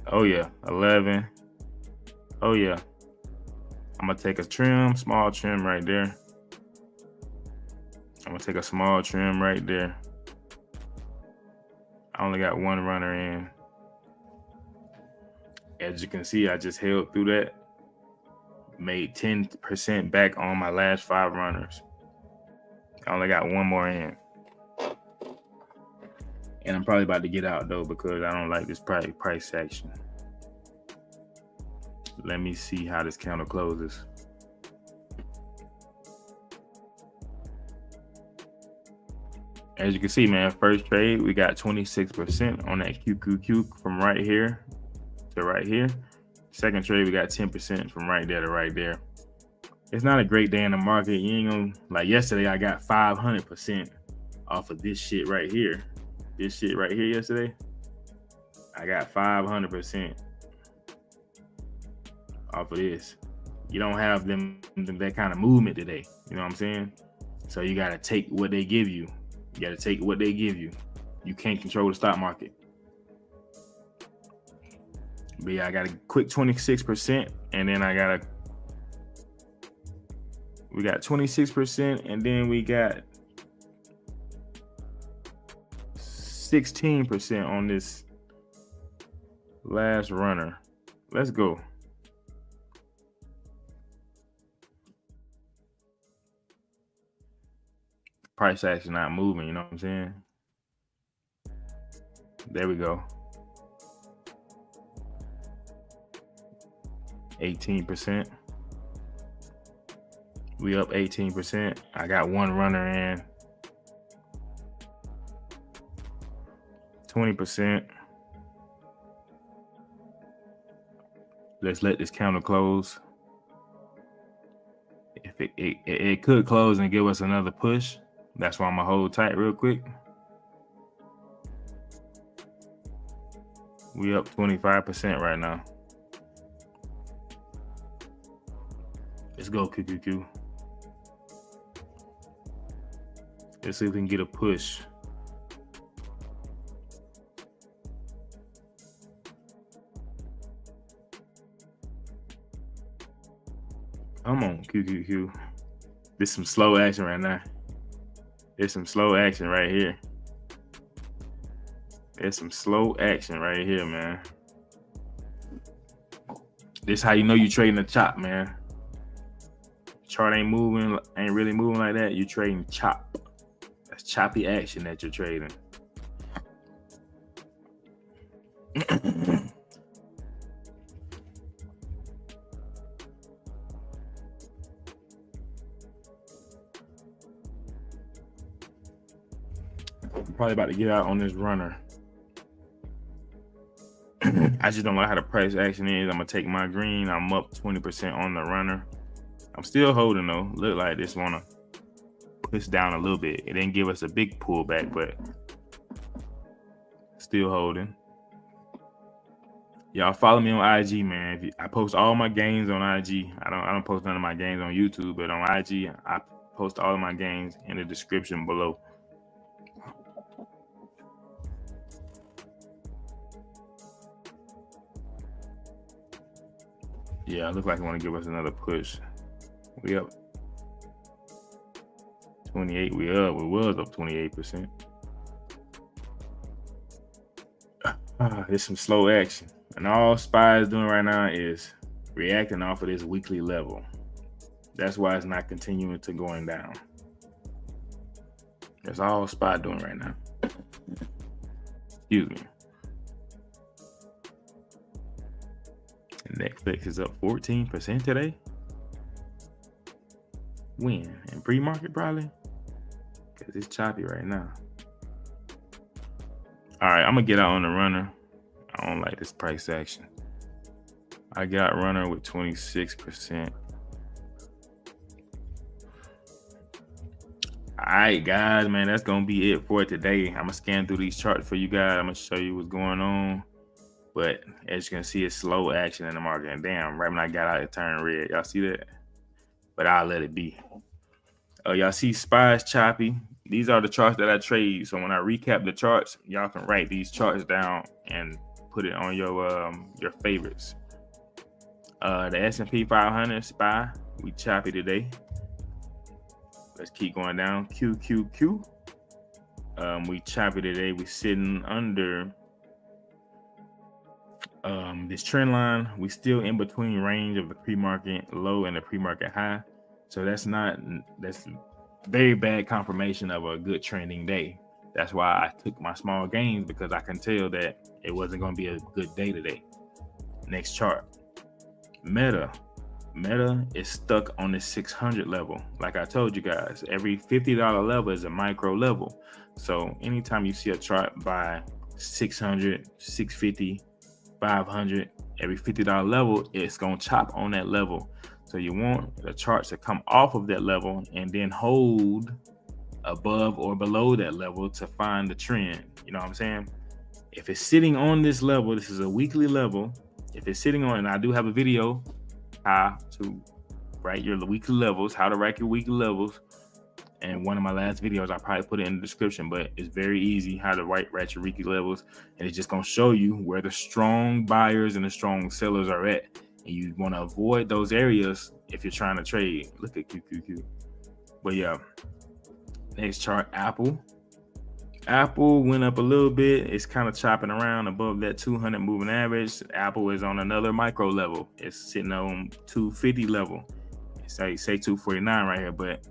Oh, yeah. 11. Oh, yeah. I'm going to take a trim, small trim right there. I'm going to take a small trim right there. I only got one runner in. As you can see, I just held through that. Made 10% back on my last 5 runners. I only got one more in. And I'm probably about to get out, though, because I don't like this price action. Let me see how this candle closes. As you can see, man, first trade, we got 26% on that QQQ from right here to right here. Second trade, we got 10% from right there to right there. It's not a great day in the market. You ain't gonna, like yesterday, I got 500% off of this shit right here. This shit right here yesterday, I got 500% off of this. You don't have that kind of movement today. You know what I'm saying? So you got to take what they give you. You got to take what they give you. You can't control the stock market. But yeah, I got a quick 26%, and then we got 26%, and then we got 16% on this last runner. Let's go. Price action not moving, you know what I'm saying? There we go. 18%. We up 18%. I got one runner in. 20%. Let's let this candle close. If it could close and give us another push. That's why I'm gonna hold tight real quick. We up 25% right now. Let's go, QQQ. Let's see if we can get a push. Come on, QQQ. There's some slow action right now. There's some slow action right here. There's some slow action right here, man. This how you know you trading a chop, man. Chart ain't really moving like that. You trading chop. That's choppy action that you're trading. I'm probably about to get out on this runner. I just don't like how the price action is. I'm gonna take my green. I'm up 20% on the runner. I'm still holding though. Look like this wanna push down a little bit. It didn't give us a big pullback, but still holding. Y'all follow me on IG, man. I post all my games on IG. I don't post none of my games on YouTube, but on IG, I post all of my games in the description below. Yeah, it looks like I want to give us another push. We up 28. We was up 28%. There's some slow action. And all SPY is doing right now is reacting off of this weekly level. That's why it's not continuing to going down. That's all SPY doing right now. Excuse me. Netflix is up 14% today. When? In pre-market probably? Because it's choppy right now. All right, I'm going to get out on the runner. I don't like this price action. I got runner with 26%. All right, guys, man, that's going to be it for today. I'm going to scan through these charts for you guys. I'm going to show you what's going on. But as you can see, it's slow action in the market. And damn, right when I got out, it turned red. Y'all see that? But I'll let it be. Y'all see SPY's choppy. These are the charts that I trade. So when I recap the charts, y'all can write these charts down and put it on your favorites. The S&P 500 SPY, we choppy today. Let's keep going down. QQQ. We choppy today. We sitting under this trend line. We still in between range of the pre-market low and the pre-market high. So that's very bad confirmation of a good trending day. That's why I took my small gains, because I can tell that it wasn't going to be a good day today. Next chart. Meta is stuck on the 600 level. Like I told you guys, every $50 level is a micro level. So anytime you see a chart by 600, 650, 500, every $50 level, it's going to chop on that level. So you want the charts to come off of that level and then hold above or below that level to find the trend. You know what I'm saying? If it's sitting on this level, this is a weekly level. If it's sitting on, and I do have a video how to write your weekly levels, how to rank your weekly levels. And one of my last videos, I probably put it in the description, but it's very easy how to write your weekly levels. And it's just going to show you where the strong buyers and the strong sellers are at. And you want to avoid those areas if you're trying to trade. Look at QQQ. But yeah, next chart, Apple. Apple went up a little bit. It's kind of chopping around above that 200 moving average. Apple is on another micro level. It's sitting on 250 level. Say 249 right here. But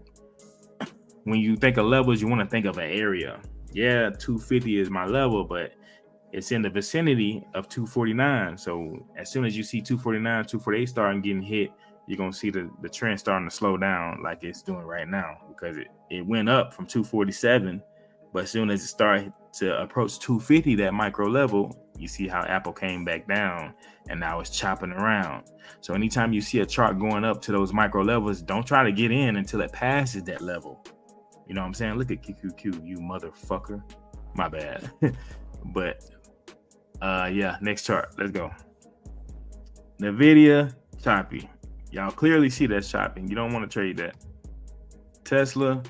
when you think of levels, you want to think of an area. Yeah, 250 is my level, but it's in the vicinity of 249. So as soon as you see 249, 248 starting getting hit, you're going to see the trend starting to slow down like it's doing right now, because it went up from 247. But as soon as it started to approach 250, that micro level, you see how Apple came back down and now it's chopping around. So anytime you see a chart going up to those micro levels, don't try to get in until it passes that level. You know what I'm saying? Look at QQQ, you motherfucker. My bad. But yeah, next chart. Let's go. Nvidia, choppy. Y'all clearly see that's choppy. You don't want to trade that. Tesla,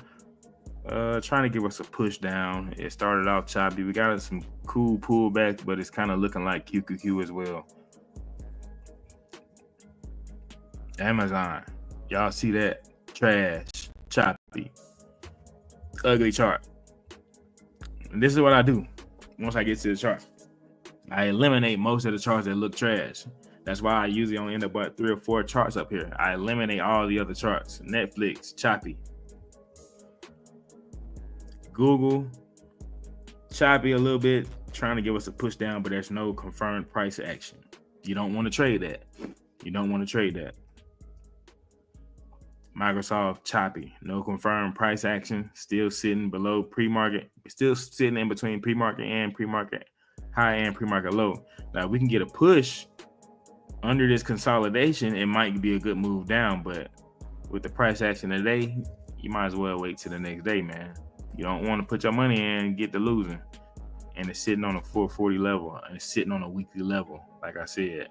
trying to give us a push down. It started off choppy. We got some cool pullbacks, but it's kind of looking like QQQ as well. Amazon, y'all see that? Trash, choppy, ugly chart. And this is what I do once I get to the chart. I eliminate most of the charts that look trash. That's why I usually only end up with 3 or 4 charts up here. I eliminate all the other charts. Netflix, choppy. Google, choppy a little bit, trying to give us a push down, but there's no confirmed price action. You don't want to trade that. You don't want to trade that. Microsoft, choppy, no confirmed price action, still sitting below pre-market, still sitting in between pre-market and pre-market high and pre-market low. Now, we can get a push under this consolidation. It might be a good move down, but with the price action today, you might as well wait till the next day, man. You don't want to put your money in and get the losing. and it's sitting on a 440 level, and it's sitting on a weekly level. Like I said,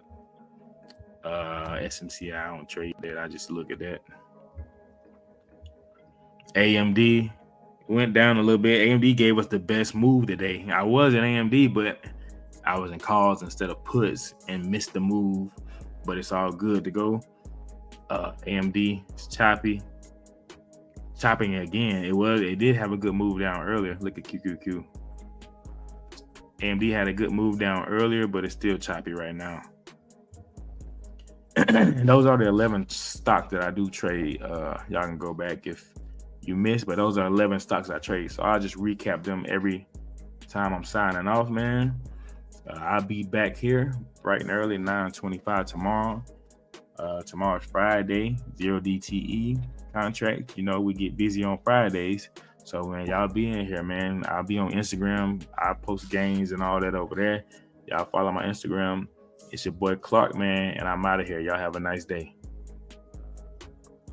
SMCI, I don't trade that. I just look at that. AMD went down a little bit. AMD gave us the best move today. I was in AMD, but I was in calls instead of puts and missed the move. But it's all good to go. AMD is chopping again. It did have a good move down earlier. Look at QQQ. AMD had a good move down earlier, but it's still choppy right now. And those are the 11 stocks that I do trade. Y'all can go back if you missed, but those are 11 stocks I trade. So I'll just recap them every time I'm signing off, man. I'll be back here bright and early, 9:25 tomorrow. Tomorrow's Friday, 0 DTE contract. You know, we get busy on Fridays. So when y'all be in here, man, I'll be on Instagram. I post games and all that over there. Y'all follow my Instagram. It's your boy Clark, man, and I'm out of here. Y'all have a nice day.